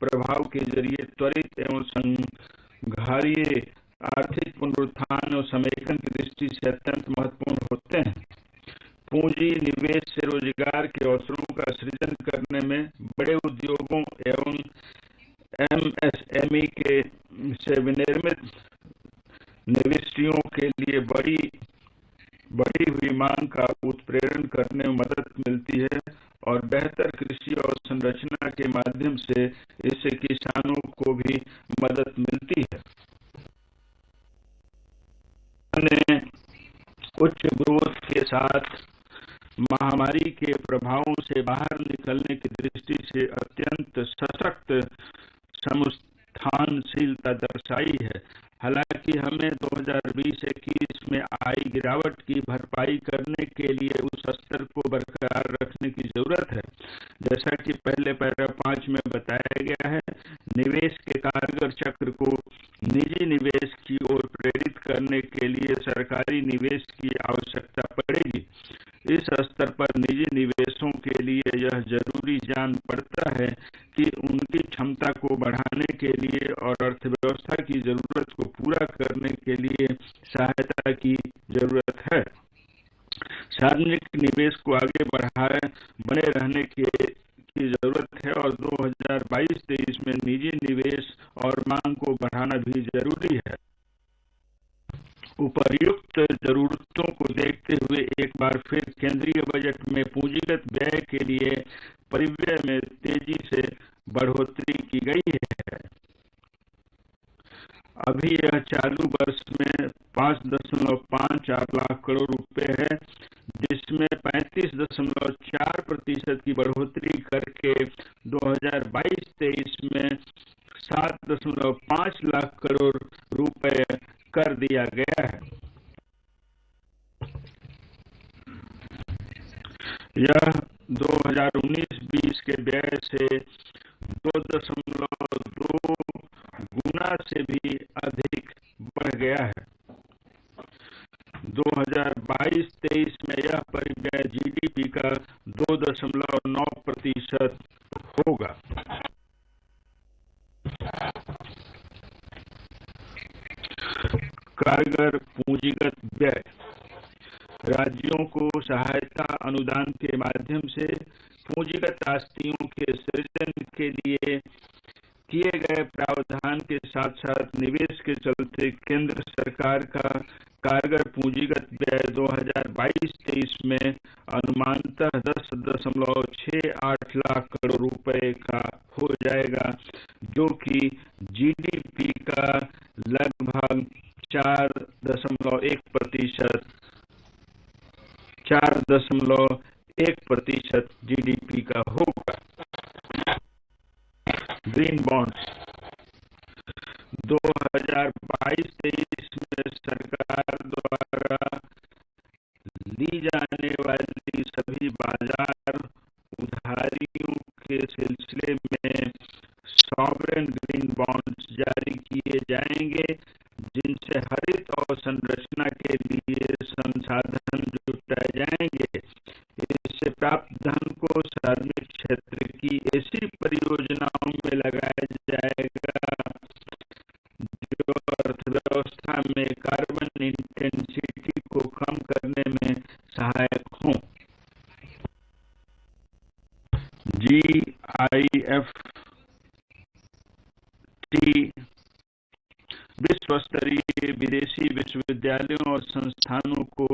प्रभाव के जरिए त्वरित एवं संघारीय आर्थिक पुनरुत्थान और समेकन की दृष्टि से अत्यंत महत्वपूर्ण होते हैं। पूंजी निवेश से रोजगार के अवसरों का सृजन करने में बड़े उद्योगों एवं एमएसएमई के से विनिर्मित निवेशियों के लिए बढ़ी हुई मांग का उत्प्रेरण करने में मदद मिलती है और बेहतर कृषि और संरचना के माध्यम से इससे किसानों को भी मदद मिलती है। उच्च ग्रोथ के साथ महामारी के प्रभावों से बाहर निकलने की दृष्टि से अत्यंत सशक्त समुत्थानशीलता दर्शाई है। हालांकि हमें 2020-21 में आई गिरावट की भरपाई करने के लिए उस स्तर को बरकरार रखने की जरूरत है। जैसा कि पहले पैराग्राफ 5 में बताया गया है, निवेश के कारगर चक्र को निजी निवेश की ओर प्रेरित करने के लिए सरकारी निवेश की आवश्यकता पड़ेगी। इस स्तर पर निजी निवेशों के लिए यह जरूरी जान पड़ता है कि उनकी क्षमता को बढ़ाने के लिए और अर्थव्यवस्था की जरूरत को पूरा करने के लिए सहायता की जरूरत है। सार्वजनिक निवेश को आगे बने रहने की जरूरत है और 2022-23 में निजी निवेश और मांग को बढ़ाना भी जरूरी है। उपर्युक्त जरूरतों को देखते हुए एक बार फिर केंद्रीय बजट में पूंजीगत व्यय के लिए परिव्यय में तेजी से बढ़ोतरी की गई है। अभी यह चालू वर्ष में 5.54 लाख करोड़ रुपए है, जिसमें 35.4% की बढ़ोतरी करके 2022-23 में 7.5 लाख करोड़ रुपए कर दिया गया है। यह 2019-20 के व्यय से 2.2 गुना से भी अधिक बढ़ गया है। 2022-23 में यह परिव्यय जीडीपी का 2.9% होगा। कारगर पूंजीगत व्यय राज्यों को सहायता अनुदान के माध्यम से पूंजीगत आस्तियों के सृजन के लिए किए गए प्रावधान के साथ साथ निवेश के चलते केंद्र सरकार का कारगर पूंजीगत व्यय 2022-23 में अनुमानतः 10.68 लाख करोड़ रुपए का हो जाएगा, जो कि जीडीपी का लगभग 4.1% जीडीपी का होगा। ग्रीन बॉन्ड्स 2022-23 में सरकार द्वारा ली जाने वाली सभी बाजार उधारियों के सिलसिले में सॉवरेन ग्रीन बॉन्ड्स जारी किए जाएंगे, जिनसे हरित और संरचना के लिए संसाधन जुटाए जाएंगे। इससे प्राप्त धन को सार्वजनिक क्षेत्र की ऐसी परियोजनाओं में लगाया जाएगा जो अर्थव्यवस्था में कार्बन इंटेंसिटी को कम करने में सहायक हों। GIFT विश्व स्तरीय विदेशी विश्वविद्यालयों और संस्थानों को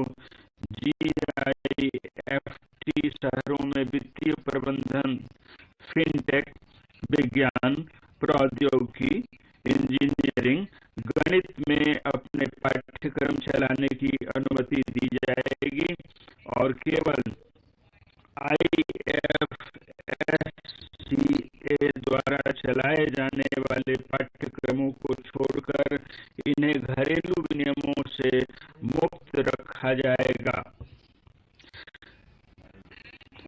GIFT शहरों में वित्तीय प्रबंधन, फिनटेक, विज्ञान, प्रौद्योगिकी, इंजीनियरिंग, गणित में अपने पाठ्यक्रम चलाने की अनुमति दी जाएगी और केवल छोड़कर इन्हें घरेलू विनियमों से मुक्त रखा जाएगा।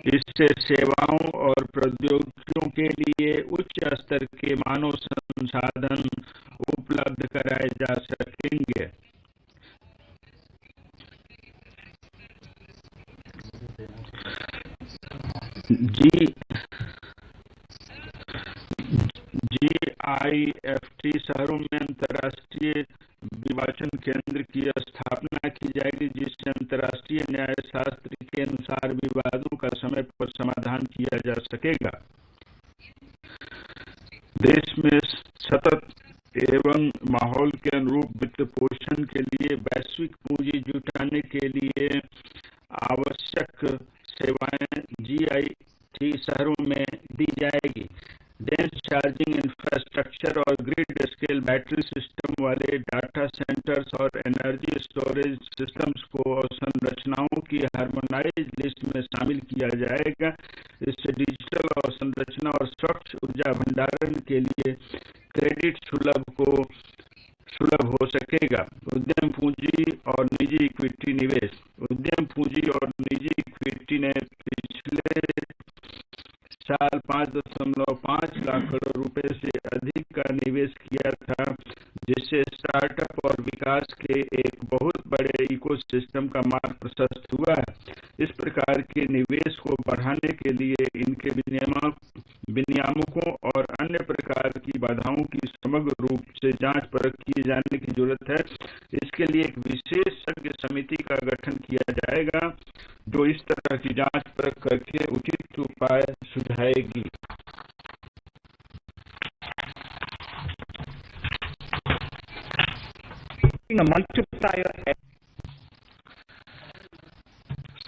इससे सेवाओं और प्रौद्योगिकियों के लिए उच्च स्तर के मानव संसाधन उपलब्ध कराए जा सकेंगे। GIFT शहरों में अंतर्राष्ट्रीय विवाचन केंद्र की स्थापना की जाएगी, जिससे अंतर्राष्ट्रीय न्यायशास्त्र के अनुसार विवादों का समय पर समाधान किया जा सकेगा। देश में सतत एवं माहौल के अनुरूप वित्त पोषण के लिए वैश्विक पूंजी जुटाने के लिए आवश्यक सेवाएं GIT शहरों में दी जाएगी। डेंस चार्जिंग इंफ्रास्ट्रक्चर और ग्रिड स्केल बैटरी सिस्टम वाले डाटा सेंटर्स और एनर्जी स्टोरेज सिस्टम्स को अवसंरचनाओं की हार्मोनाइज लिस्ट में शामिल किया जाएगा। इससे डिजिटल अवसंरचना और स्वच्छ ऊर्जा भंडारण के लिए क्रेडिट सुलभ हो सकेगा। उद्यम पूंजी और निजी इक्विटी निवेश। उद्यम पूंजी और निजी इक्विटी ने पिछले साल 5.5 लाख करोड़ रुपए से अधिक का निवेश किया था, जिससे स्टार्टअप और विकास के एक बहुत बड़े इकोसिस्टम का मार्ग प्रशस्त हुआ है। इस प्रकार के निवेश को बढ़ाने के लिए इनके विनियामकों और अन्य प्रकार की बाधाओं की समग्र रूप से जांच परख किए जाने की जरूरत है। इसके लिए एक विशेषज्ञ समिति का गठन किया जाएगा, जो इस तरह की जांच परख करके उचित उपाय सुझाएगी।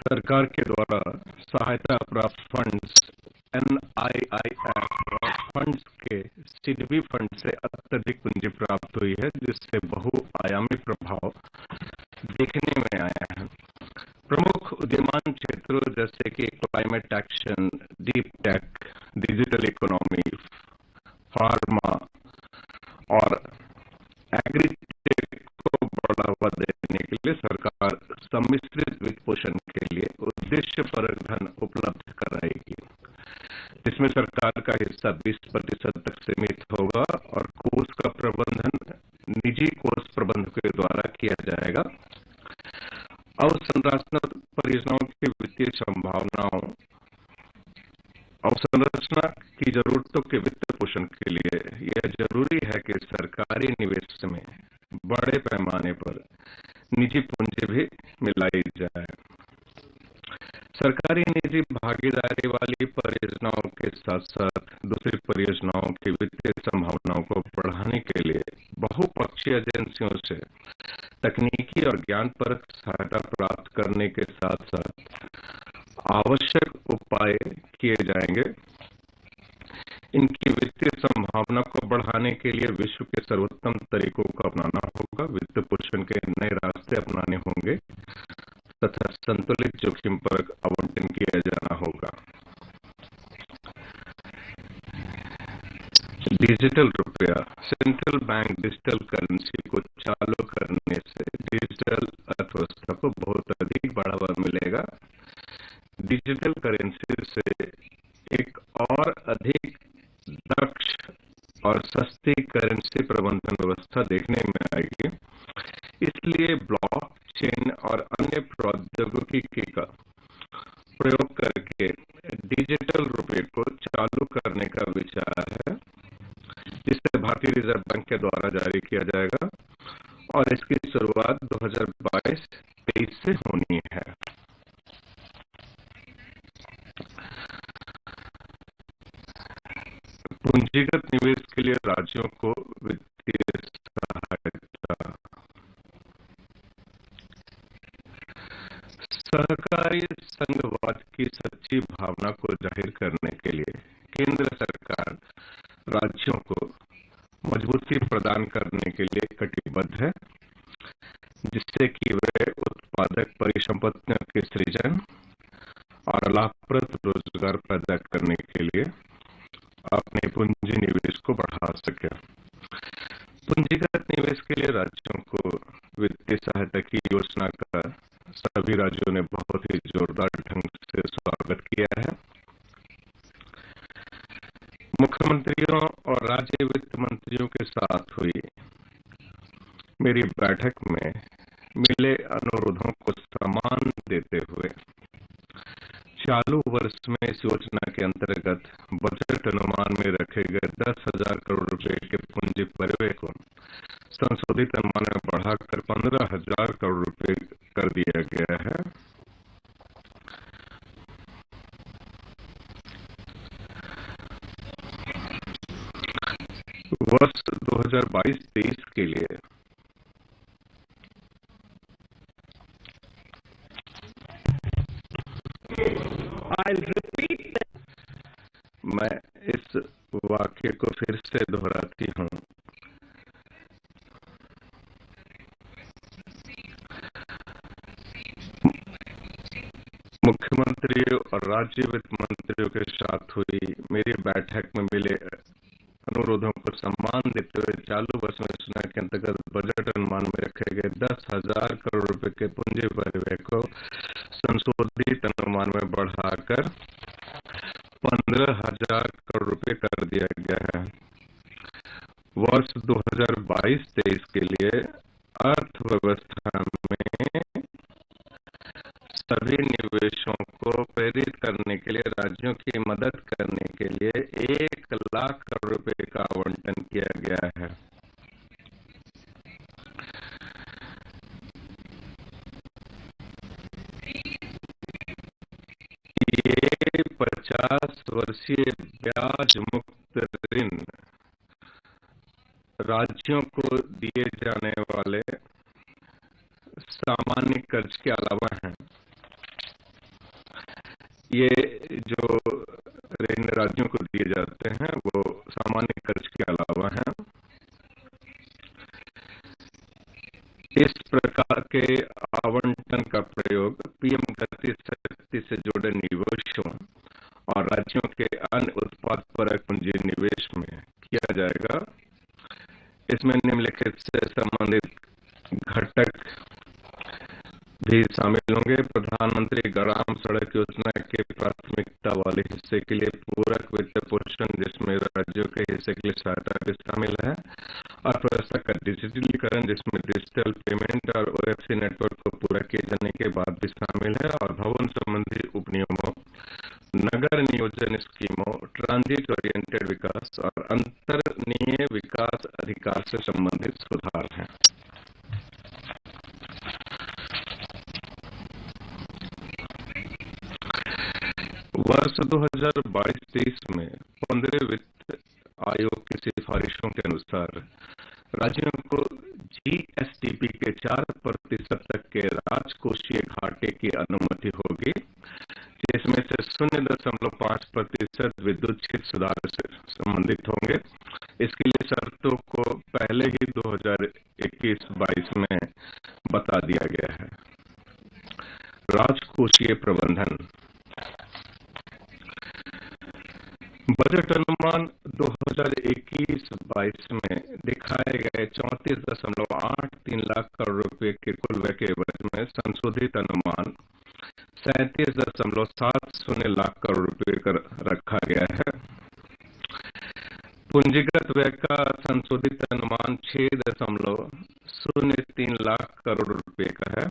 सरकार के द्वारा सहायता प्राप्त फंड्स NIIF और फंड्स के CDB फंड से अत्यधिक पूंजी प्राप्त हुई है, जिससे बहुआयामी प्रभाव देखने में आया है। प्रमुख उद्यमान क्षेत्रों जैसे कि climate action, deep tech, digital economy, pharma और एग्रीटेक को बढ़ावा देने के लिए सरकार सम्मिश्रित वित्त पोषण के लिए उद्देश्यपरक धन उपलब्ध कराएगी, जिसमें सरकार का हिस्सा 20% तक सीमित होगा और कोष का प्रबंधन निजी कोष प्रबंधकों के द्वारा किया जाएगा। अवसंरचना परियोजनाओं की वित्तीय संभावनाओं अवसंरचना की जरूरतों के वित्त पोषण के लिए यह जरूरी है कि सरकारी निवेश में बड़े पैमाने पर निजी पूंजी भी मिलाई जाए। सरकारी निजी भागीदारी वाली परियोजनाओं के साथ साथ दूसरी परियोजनाओं की वित्तीय संभावनाओं को बढ़ाने के लिए बहुपक्षीय एजेंसियों से तकनीकी और ज्ञानपरक सहायता प्राप्त करने के साथ साथ आवश्यक उपाय किए जाएंगे। इनकी वित्तीय संभावना को बढ़ाने के लिए विश्व के सर्वोत्तम तरीकों को अपनाना होगा, वित्त पोषण के नए रास्ते अपनाने होंगे तथा संतुलित जोखिम पर आवंटन किया जाना होगा। डिजिटल रुपया। सेंट्रल बैंक डिजिटल करेंसी को चालू करने से डिजिटल अर्थव्यवस्था को बहुत अधिक बढ़ावा मिलेगा। डिजिटल करेंसी से एक और अधिक दक्ष और सस्ती करेंसी प्रबंधन व्यवस्था देखने में आएगी। इसलिए ब्लॉकचेन और अन्य प्रौद्योगिकी का प्रयोग करके डिजिटल रुपये को चालू करने का विचार है, जिसे भारतीय रिजर्व बैंक के द्वारा जारी किया जाएगा और इसकी शुरुआत 2022-23 से होनी है। पूंजीगत निवेश के लिए राज्यों को वित्तीय सहायता। सहकारी संघवाद की सच्ची भावना को जाहिर करने के लिए केंद्र सरकार राज्यों को मजबूती प्रदान करने के लिए कटिबद्ध है, जिससे कि वे उत्पादक परिसंपत्तियों के सृजन और लाभप्रद रोजगार पैदा करने के लिए अपने पूंजी निवेश को बढ़ा सके। पूंजीगत निवेश के लिए राज्यों को वित्तीय सहायता की योजना का सभी राज्यों ने बहुत ही जोरदार ढंग से स्वागत किया है। मुख्यमंत्रियों और राज्य वित्त मंत्रियों के साथ हुई मेरी बैठक में मिले अनुरोधों को सम्मान देते हुए चालू वर्ष में इस योजना के अंतर्गत बजट अनुमान में रखे गए 10,000 करोड़ रुपए के पूंजी परिव्यय को संशोधित अनुमान में बढ़ाकर 15,000 करोड़ रुपए कर दिया गया है। वर्ष 2022-23 के लिए मैं इस वाक्य को फिर से दोहराती हूं। मुख्यमंत्रियों और राज्य वित्त मंत्रियों के साथ हुई मेरी बैठक में मिले अनुरोधों को सम्मान देते हुए चालू वर्ष में योजना के अंतर्गत बजट अनुमान में रखे गए 10,000 करोड़ रुपए के पूंजी परिव्यय को संशोधित अनुमान में बढ़ाकर 15,000 करोड़ रुपए कर दिया गया है। वर्ष 2022-23 के लिए अर्थव्यवस्था में सभी निवेशों को प्रेरित करने के लिए राज्यों की मदद करने के लिए 1 लाख करोड़ रुपए का आवंटन किया गया है। ये 50 वर्षीय ब्याज मुक्त ऋण राज्यों को दिए जाने वाले सामान्य कर्ज के अलावा हैं। ये जो ऋण राज्यों को दिए जाते हैं वो सामान्य कर्ज के अलावा हैं। इस प्रकार के आवंटन का प्रयोग पीएम गति शक्ति से जुड़े निवेशों और राज्यों के अन्य उत्पादपरक पूंजी निवेश में किया जाएगा। इसमें निम्नलिखित से संबंधित घटक भी शामिल होंगे। प्रधानमंत्री ग्राम सड़क योजना के प्राथमिकता वाले हिस्से के लिए पूरक वित्त पोषण, जिसमें राज्यों के हिस्से के लिए सहायता भी शामिल है। अर्थव्यवस्था का डिजिटलीकरण, जिसमें डिजिटल पेमेंट और ओएफसी नेटवर्क को पूरा किए जाने के बाद भी शामिल है। और भवन संबंधी उपनियमों, नगर नियोजन स्कीमों, ट्रांजिट ओरिएंटेड विकास और अंतर्निहित विकास अधिकार से संबंधित सुधार हैं। वर्ष 2022-23 में 15वें वित्त आयोग की सिफारिशों के अनुसार राज्यों को जीएसडीपी के 4% तक के राजकोषीय घाटे की अनुमति होगी, जिसमें से 0.5% विद्युत क्षेत्र सुधार से संबंधित होंगे। इसके लिए शर्तों को पहले ही 2021-22 में बता दिया गया है। राजकोषीय प्रबंधन, बजट अनुमान 2021-22 में दिखाए गए 34.83 लाख करोड़ रुपए के कुल व्यय के एवज में संशोधित अनुमान 37.70 लाख करोड़ रुपए कर रखा गया है। पूंजीगत व्यय का संशोधित अनुमान 6.03 लाख करोड़ रुपए का है।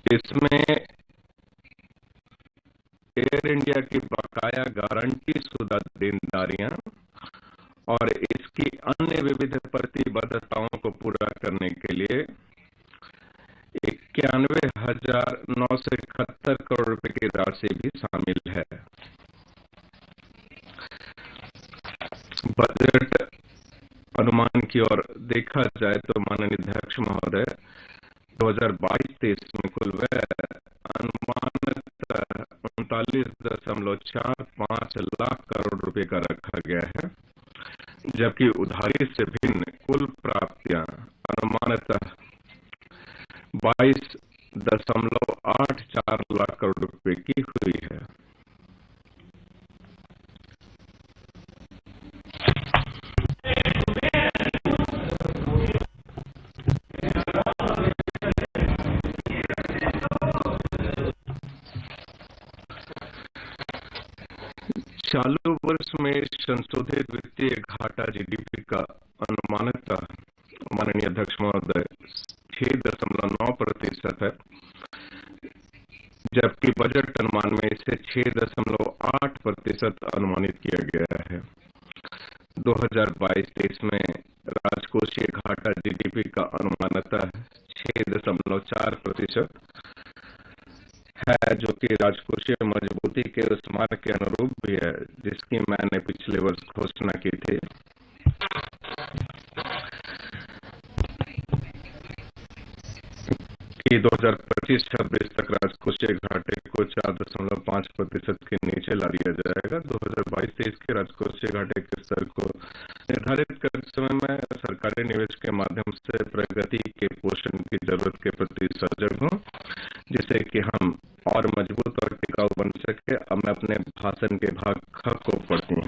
इसमें एयर इंडिया की बकाया गारंटी शुदा देनदारियां और इसकी अन्य विविध प्रतिबद्धताओं को पूरा करने के लिए 91,971 करोड़ रुपए की राशि भी शामिल है। बजट अनुमान की ओर देखा जाए तो माननीय अध्यक्ष महोदय 2022-23 में कुल व्यय अनुमानित 39.45 लाख करोड़ रुपए का रखा गया है, जबकि उधारी से भिन्न कुल प्राप्तियां अनुमानतः 22.84 लाख करोड़ रुपए की हुई है। चालू वर्ष में संशोधित वित्तीय घाटा जीडीपी का अनुमानित माननीय अध्यक्ष महोदय 6.9% है, जबकि बजट अनुमान में इसे 6.8% अनुमानित किया गया है। 2022-23 में राजकोषीय घाटा जीडीपी का अनुमानतः 6.4% है, जो कि राजकोषीय मजबूती के उस मार्ग के अनुरूप भी है जिसकी मैंने पिछले वर्ष घोषणा की थी। कि 2025-26 तक राजकोषीय घाटे को 4.5% के नीचे ला दिया जाएगा। 2022-23 के राजकोषीय घाटे के स्तर को निर्धारित करते समय मैं सरकारी निवेश के माध्यम से प्रगति के पोषण की जरूरत के प्रति सजग हूँ, जिससे कि हम और मजबूत और टिकाऊ बन सके। अब मैं अपने भाषण के भाग ख को पढ़ती हूँ।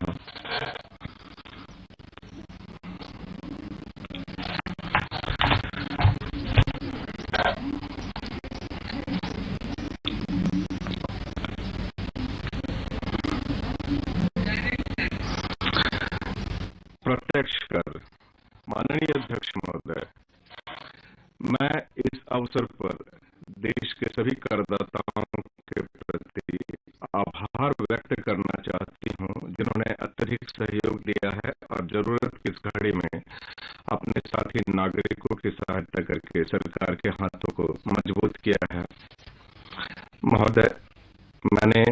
प्रत्यक्ष कर। माननीय अध्यक्ष महोदय, मैं इस अवसर पर देश के सभी करदाताओं के प्रति आभार व्यक्त करना चाहती हूं, जिन्होंने अत्यधिक सहयोग दिया है और जरूरत की इस घड़ी में अपने साथी नागरिकों की सहायता करके सरकार के हाथों को मजबूत किया है। महोदय, मैंने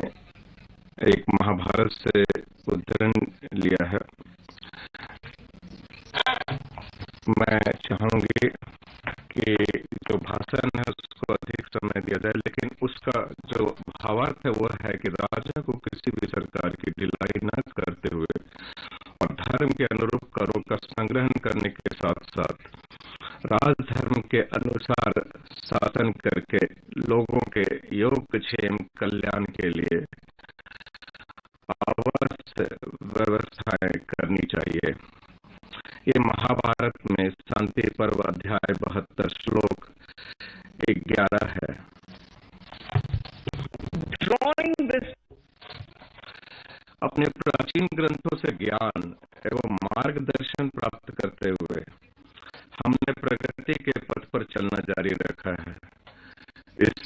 एक महाभारत से उदाहरण लिया है। मैं चाहूंगी कि जो भाषण है उसको अधिक समय दिया जाए, लेकिन उसका जो भावार्थ है वो है कि राज्य को किसी भी सरकार की ढिलाई न करते हुए और धर्म के अनुरूप करों का संग्रहण करने के साथ साथ राजधर्म के अनुसार शासन करके लोगों के योगक्षेम कल्याण के लिए अवश्य व्यवस्थाएं करनी चाहिए। ये महाभारत में शांति पर्व अध्याय 72 श्लोक 11 है। अपने प्राचीन ग्रंथों से ज्ञान एवं मार्गदर्शन प्राप्त करते हुए हमने प्रगति के पथ पर चलना जारी रखा है। इस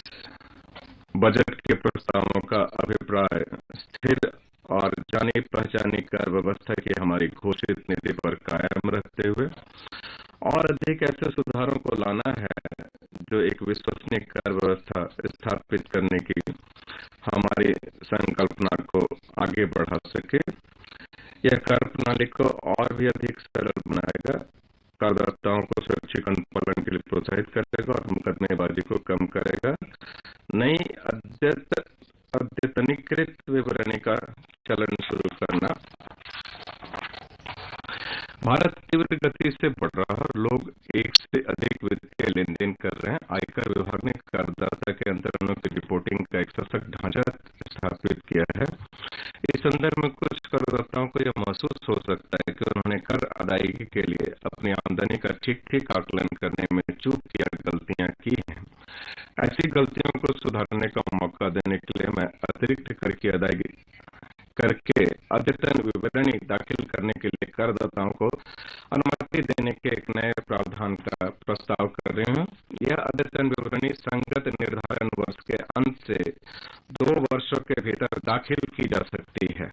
बजट के प्रस्तावों का अभिप्राय स्थिर और जानी पहचानी कर व्यवस्था की हमारी घोषित नीति पर कायम रहते हुए और अधिक ऐसे सुधारों को लाना है जो एक विश्वसनीय कर व्यवस्था स्थापित करने की हमारी संकल्पना को आगे बढ़ा सके। यह कर प्रणाली को और भी अधिक सरल बनाएगा, करदाताओं को स्वैच्छिक अनुपालन के लिए प्रोत्साहित करेगा और मुकदमेबाजी को कम करेगा। नई अद्यतनीकृत विवरणी का चलन शुरू करना। भारत तीव्र गति से बढ़ रहा है, लोग एक से अधिक वित्तीय लेन देन कर रहे हैं। आयकर विभाग ने करदाता के अंतरणों की रिपोर्टिंग का एक सशक्त ढांचा स्थापित किया है। इस संदर्भ में कुछ करदाताओं को यह महसूस हो सकता है कि उन्होंने कर अदायगी के लिए अपनी आमदनी का ठीक आकलन करने में चूक या गलतियां की हैं। ऐसी गलतियों को सुधारने का मौका देने के लिए मैं अतिरिक्त कर की अदायगी करके अद्यतन विवरणी दाखिल करने के लिए करदाताओं को अनुमति देने के एक नए प्रावधान का प्रस्ताव कर रही हूँ। यह अद्यतन विवरणी संगत निर्धारण वर्ष के अंत से 2 वर्षों के भीतर दाखिल की जा सकती है।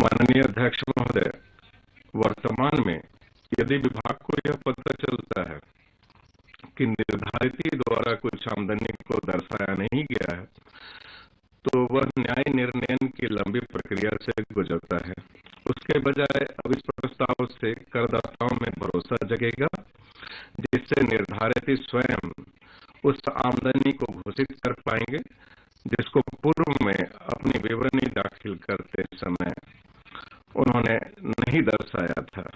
माननीय अध्यक्ष महोदय, वर्तमान में यदि विभाग को यह पता चलता है कि निर्धारित द्वारा कुछ आमदनी को दर्शाया नहीं गया है, तो वह न्याय निर्णय की लंबी प्रक्रिया से गुजरता है। उसके बजाय अब इस प्रस्ताव से करदाताओं में भरोसा जगेगा, जिससे निर्धारित स्वयं उस आमदनी को घोषित कर पाएंगे जिसको पूर्व में अपनी विवरणी दाखिल करते समय उन्होंने नहीं दर्शाया था।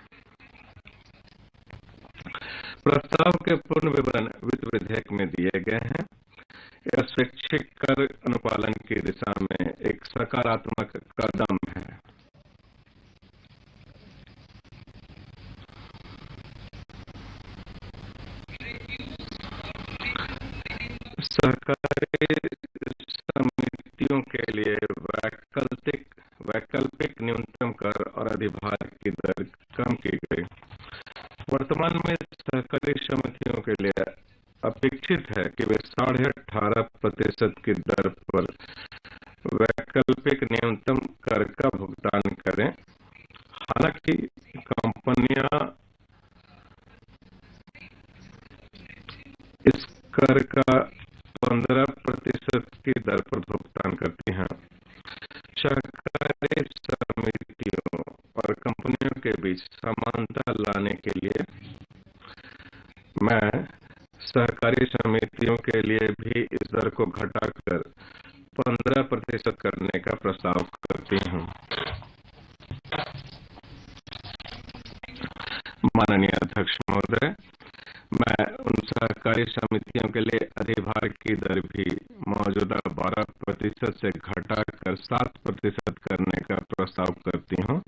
प्रस्ताव के पूर्ण विवरण वित्त विधेयक में दिए गए हैं। यह स्वैच्छिक कर अनुपालन की दिशा में एक सकारात्मक कदम है। सह वैकल्पिक न्यूनतम कर और अधिभार की दर कम की गई। वर्तमान में सहकारी समितियों के लिए अपेक्षित है कि वे 18.5% की दर पर वैकल्पिक न्यूनतम कर का भुगतान करें। हालांकि कंपनियां इस कर का 15% की दर पर भुगतान करती हैं। सहकारी समितियों और कंपनियों के बीच समानता लाने के लिए मैं सहकारी समितियों के लिए भी इस दर को घटाकर 15% करने का प्रस्ताव करती हूं। माननीय अध्यक्ष महोदय, मैं उन सहकारी समितियों के लिए अधिभार की दर भी मौजूदा 12% से घटाकर 7% करने का प्रस्ताव करती हूं,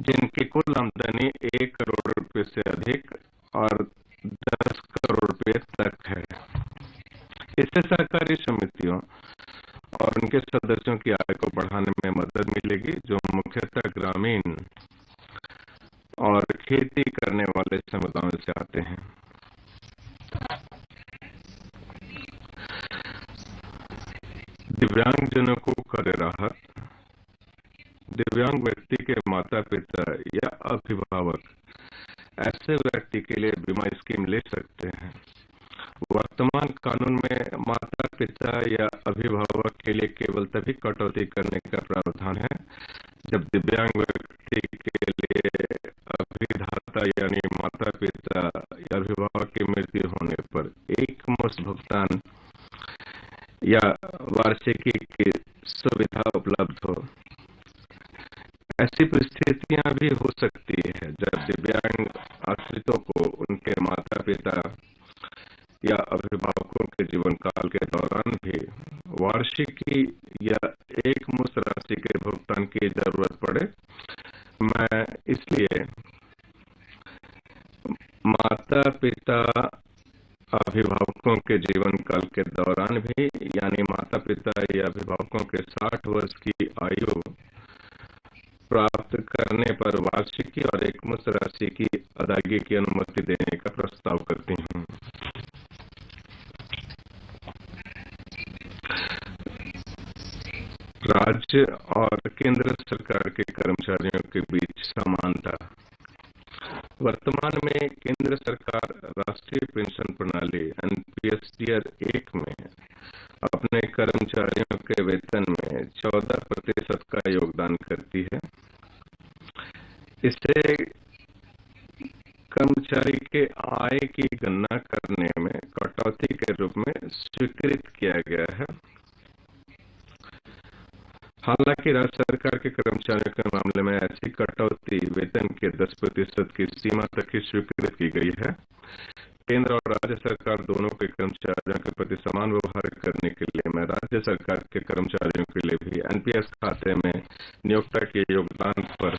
जिनकी कुल आमदनी 1 करोड़ रुपए से अधिक और 10 करोड़ रुपए तक है। इससे सहकारी समितियों और उनके सदस्यों की आय को बढ़ाने में मदद मिलेगी, जो मुख्यतः ग्रामीण और खेती करने वाले समुदायों से आते हैं। दिव्यांगजनों को कर राहत। दिव्यांग व्यक्ति के माता पिता या अभिभावक ऐसे व्यक्ति के लिए बीमा स्कीम ले सकते हैं। वर्तमान कानून में माता पिता या अभिभावक के लिए केवल तभी कटौती करने का प्रावधान है जब दिव्यांग व्यक्ति के लिए अभिधाता यानी माता पिता या अभिभावक की मृत्यु होने पर एकमुश्त भुगतान या वार्षिकी की सुविधा उपलब्ध हो। ऐसी परिस्थितियां भी हो सकती है जब दिव्यांग आश्रितों को उनके माता पिता या अभिभावकों के जीवन काल के दौरान भी वार्षिकी या एकमुश्त राशि के भुगतान की जरूरत पड़े। मैं इसलिए माता पिता अभिभावकों के जीवन काल के दौरान भी यानी माता पिता या अभिभावकों के 60 वर्ष की आयु प्राप्त करने पर वार्षिकी और एकमुश्त राशि की अदायगी की अनुमति देने का प्रस्ताव करती हूँ। राज्य और केंद्र सरकार के कर्मचारियों के बीच समानता। वर्तमान में केंद्र सरकार राष्ट्रीय पेंशन प्रणाली एनपीएस टियर 1 में अपने कर्मचारियों के वेतन में 14% का योगदान करती है। इससे कर्मचारी के आय की गणना करने में कटौती के रूप में स्वीकृत किया गया है। हालांकि राज्य सरकार के कर्मचारियों के मामले में ऐसी कटौती वेतन के 10% की सीमा तक ही स्वीकृत की गई है। केंद्र और राज्य सरकार दोनों के कर्मचारियों के प्रति समान व्यवहार करने के लिए मैं राज्य सरकार के कर्मचारियों के लिए भी एनपीएस खाते में नियोक्ता के योगदान पर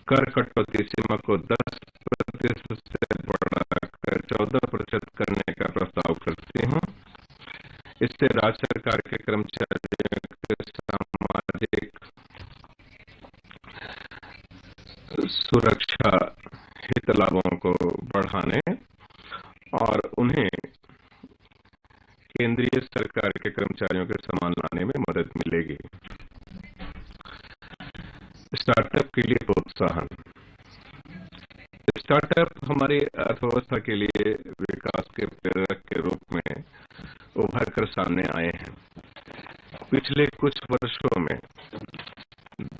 कर कटौती सीमा को 10% से बढ़ाकर 14% करने का प्रस्ताव करती हूँ। इससे राज्य सरकार के कर्मचारियों के सामाजिक सुरक्षा हित लाभों को बढ़ाने और उन्हें केंद्रीय सरकार के कर्मचारियों के समान लाने में मदद मिलेगी। स्टार्टअप के लिए प्रोत्साहन। स्टार्टअप हमारी अर्थव्यवस्था के लिए विकास के प्रेरक के रूप में उभर कर सामने आए हैं। पिछले कुछ वर्षों में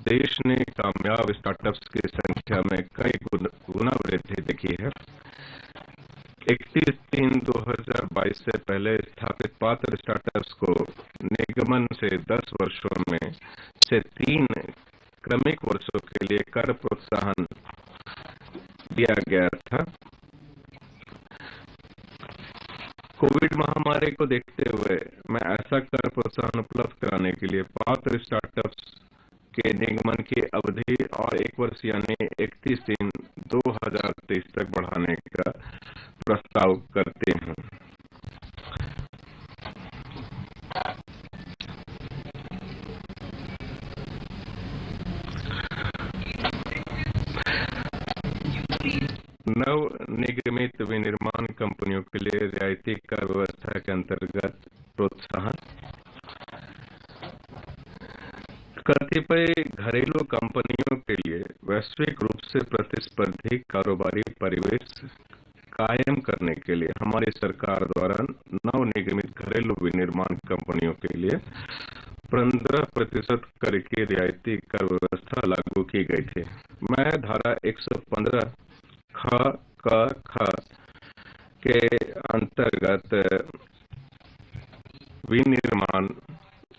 देश ने कामयाब स्टार्टअप्स की संख्या में कई गुना वृद्धि देखी है। 31/3/2022 से पहले स्थापित पात्र स्टार्टअप्स को निगमन से 10 वर्षों में से 3 क्रमिक वर्षों के लिए कर प्रोत्साहन दिया गया था। कोविड महामारी को देखते हुए मैं ऐसा कर प्रोत्साहन उपलब्ध कराने के लिए पात्र स्टार्टअप्स के निगमन की अवधि और 1 वर्ष यानी 31/3/2023 तक बढ़ाने का प्रस्ताव करते हैं। नव निगमित विनिर्माण कंपनियों के लिए रियायती कर व्यवस्था के अंतर्गत प्रोत्साहन, कतिपय घरेलू कंपनियों के लिए वैश्विक रूप से प्रतिस्पर्धी कारोबारी परिवेश कायम करने के लिए हमारी सरकार द्वारा नव निगमित घरेलू विनिर्माण कंपनियों के लिए 15% कर की रियायती कर व्यवस्था लागू की गई थी। मैं धारा 115 ख के अंतर्गत विनिर्माण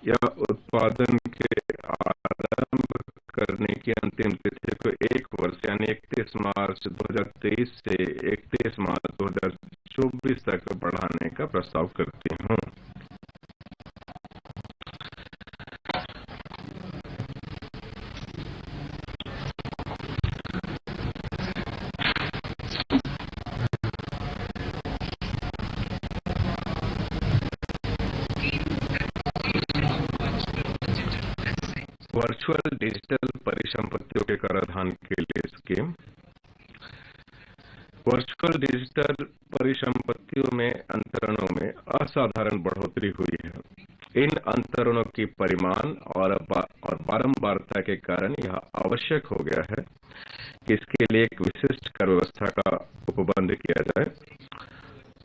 या उत्पादन के आरंभ करने की अंतिम तिथि को 1 वर्ष यानी 31 मार्च 2023 से 31 मार्च 2024 तक बढ़ाने का प्रस्ताव करती हूँ। वर्चुअल डिजिटल परिसंपत्तियों के कराधान के लिए स्कीम। वर्चुअल डिजिटल परिसंपत्तियों में अंतरणों में असाधारण बढ़ोतरी हुई है। इन अंतरणों की परिमाण और बारंबारता के कारण यह आवश्यक हो गया है कि इसके लिए एक विशिष्ट कर व्यवस्था का उपबंध किया जाए।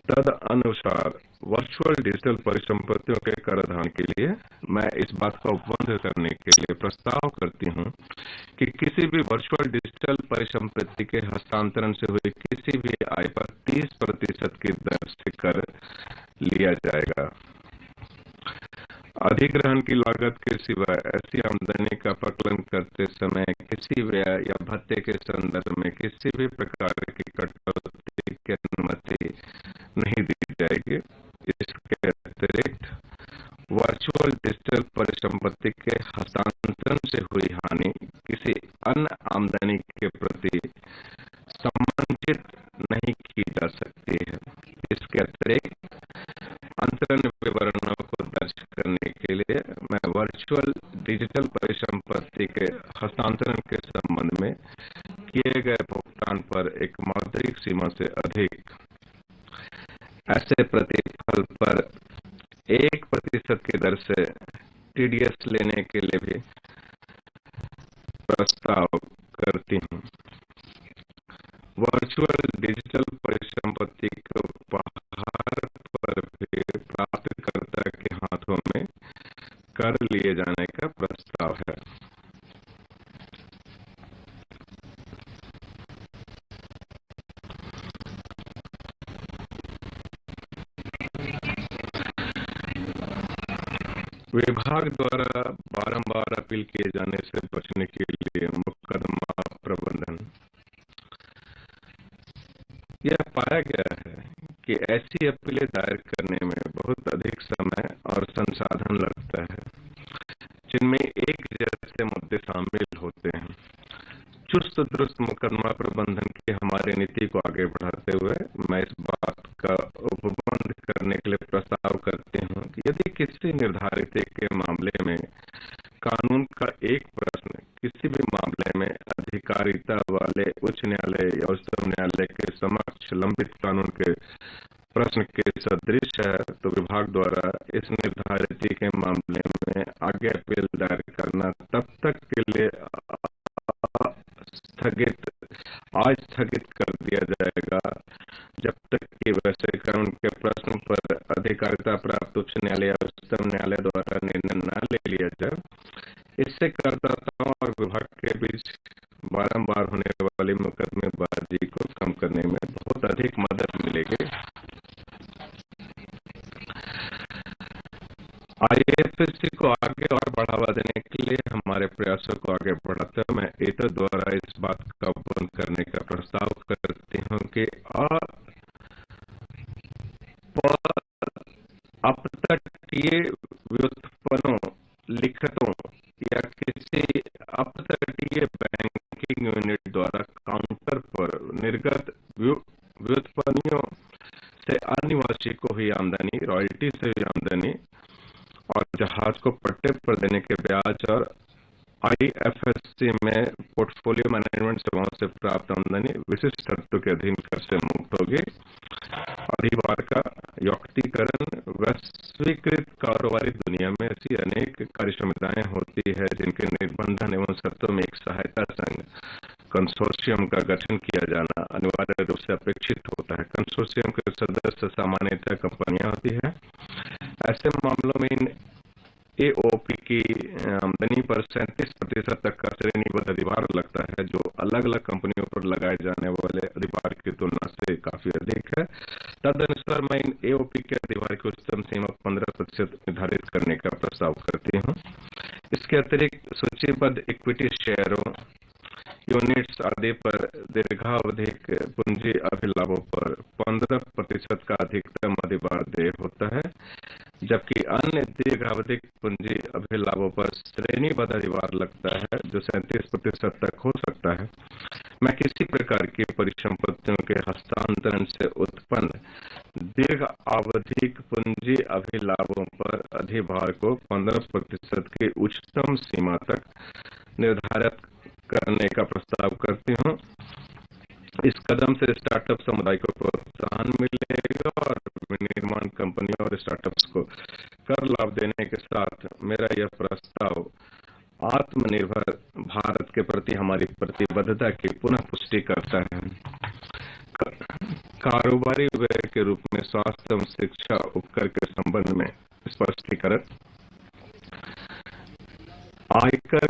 तद अनुसार वर्चुअल डिजिटल परिसंपत्तियों के कराधान के लिए मैं इस बात का उपबंध करने के लिए प्रस्ताव करती हूं कि किसी भी वर्चुअल डिजिटल परिसंपत्ति के हस्तांतरण से हुई किसी भी आय पर 30% की दर से कर लिया जाएगा। अधिग्रहण की लागत के सिवा ऐसी आमदनी का प्रकलन करते समय किसी व्यय या भत्ते के संदर्भ में किसी भी प्रकार की कटौती की अनुमति नहीं दी जाएगी। इसके अतिरिक्त वर्चुअल डिजिटल परिसंपत्ति के हस्तांतरण से हुई हानि किसी अन्य आमदनी के प्रति समांजित नहीं की जा सकती है। इसके अतिरिक्त अंतरण विवरणों को दर्ज करने के लिए मैं वर्चुअल डिजिटल परिसंपत्ति के हस्तांतरण के संबंध में किए गए भुगतान पर एक मौद्रिक सीमा से अधिक ऐसे प्रतिफल पर 1% की दर से टीडीएस लेने के लिए भी प्रस्ताव करती हूँ। वर्चुअल डिजिटल परिसंपत्ति के उपहार पर भी प्राप्तकर्ता के हाथों में कर लिए जाने का प्रस्ताव है। विभाग द्वारा बारंबार अपील किए जाने से बचने के लिए मुकदमा प्रबंधन। यह पाया गया है कि ऐसी अपीलें दायर करने में बहुत अधिक समय और संसाधन लगता है, जिनमें एक जैसे मुद्दे शामिल होते हैं। चुस्त दुरुस्त मुकदमा प्रबंधन की हमारी नीति को आगे बढ़ाते हुए मैं इस बात का उपबंध करने के लिए प्रस्ताव करती हूँ कि यदि किसी निर्धारित के मामले में कानून का एक प्रश्न किसी भी मामले में अधिकारिता वाले उच्च न्यायालय या उच्चतम न्यायालय के समक्ष लंबित कानून के प्रश्न के सदृश है, तो विभाग द्वारा इस निर्धारित के मामले में आगे अपील दायर करना तब तक के लिए स्थगित कर दिया जाएगा जब तक कि वैसे कानून के प्रश्न पर अधिकारिता प्राप्त उच्च न्यायालय या उच्चतम न्यायालय द्वारा निर्णय न ले लिया जाए। इससे करदाताओं और विभाग के बीच बारंबार होने वाली मुकदमेबाजी को कम करने में बहुत अधिक मदद मिलेगी। आईएफएससी को आगे और बढ़ावा देने के लिए हमारे प्रयासों को आगे बढ़ाते हुए मैं एतद द्वारा इस बात का उपबंध करने का प्रस्ताव करती हूँ कि अपतटीय व्युत्पन्नों, लिखतों या किसी अपतटीय बैंकिंग यूनिट द्वारा काउंटर पर निर्गत व्युत्पन्नों से अनिवासी को हुई आमदनी, रॉयल्टी से हुई आमदनी और जहाज को पट्टे पर देने के ब्याज और IFSC में पोर्टफोलियो मैनेजमेंट सेवाओं से प्राप्त आमदनी विशिष्ट शर्तों के अधीन कर से मुक्त होगी। अधिभार का यौक्तिकरण। वैश्वीकृत कारोबारी दुनिया में ऐसी अनेक कार्य संहिताएं होती है जिनके निर्बंधन एवं शर्तों में एक सहायता संघ कंसोर्शियम का गठन किया जाना अनिवार्य रूप से अपेक्षित होता है। कंसोर्शियम के सदस्य सामान्यतः कंपनियां होती है। ऐसे मामलों में इन AOP की आमदनी पर 37% तक का श्रेणीबद्ध अधिभार लगता है, जो अलग अलग कंपनियों पर लगाए जाने वाले अधिभार की तुलना से काफी अधिक है। तदनुसार मैं इन AOP के अधिभार की उच्चतम सीमा 15% निर्धारित करने का प्रस्ताव करती हूँ। इसके अतिरिक्त सूचीबद्ध इक्विटी शेयरों, यूनिट्स आदि पर दीर्घावधिक पूंजी अभिलाभों पर 15% का अधिकतम अधिभार देय होता है, जबकि अन्य दीर्घावधिक पूंजी अभिलाभों पर श्रेणीबद्ध अधिभार लगता है जो 37% तक हो सकता है। मैं किसी प्रकार की परिसंपत्तियों के हस्तांतरण से उत्पन्न दीर्घ आवधिक पूंजी अभिलाभों पर अधिभार को 15% की उच्चतम सीमा तक निर्धारित करने का प्रस्ताव करती हूँ। इस कदम से स्टार्टअप समुदाय को प्रोत्साहन मिलेगा और विनिर्माण कंपनियों और स्टार्टअप्स को कर लाभ देने के साथ मेरा यह प्रस्ताव आत्मनिर्भर भारत के प्रति हमारी प्रतिबद्धता की पुनः पुष्टि करता है। कारोबारी व्यय के रूप में स्वास्थ्य एवं शिक्षा उपकर के संबंध में स्पष्टीकरण। आयकर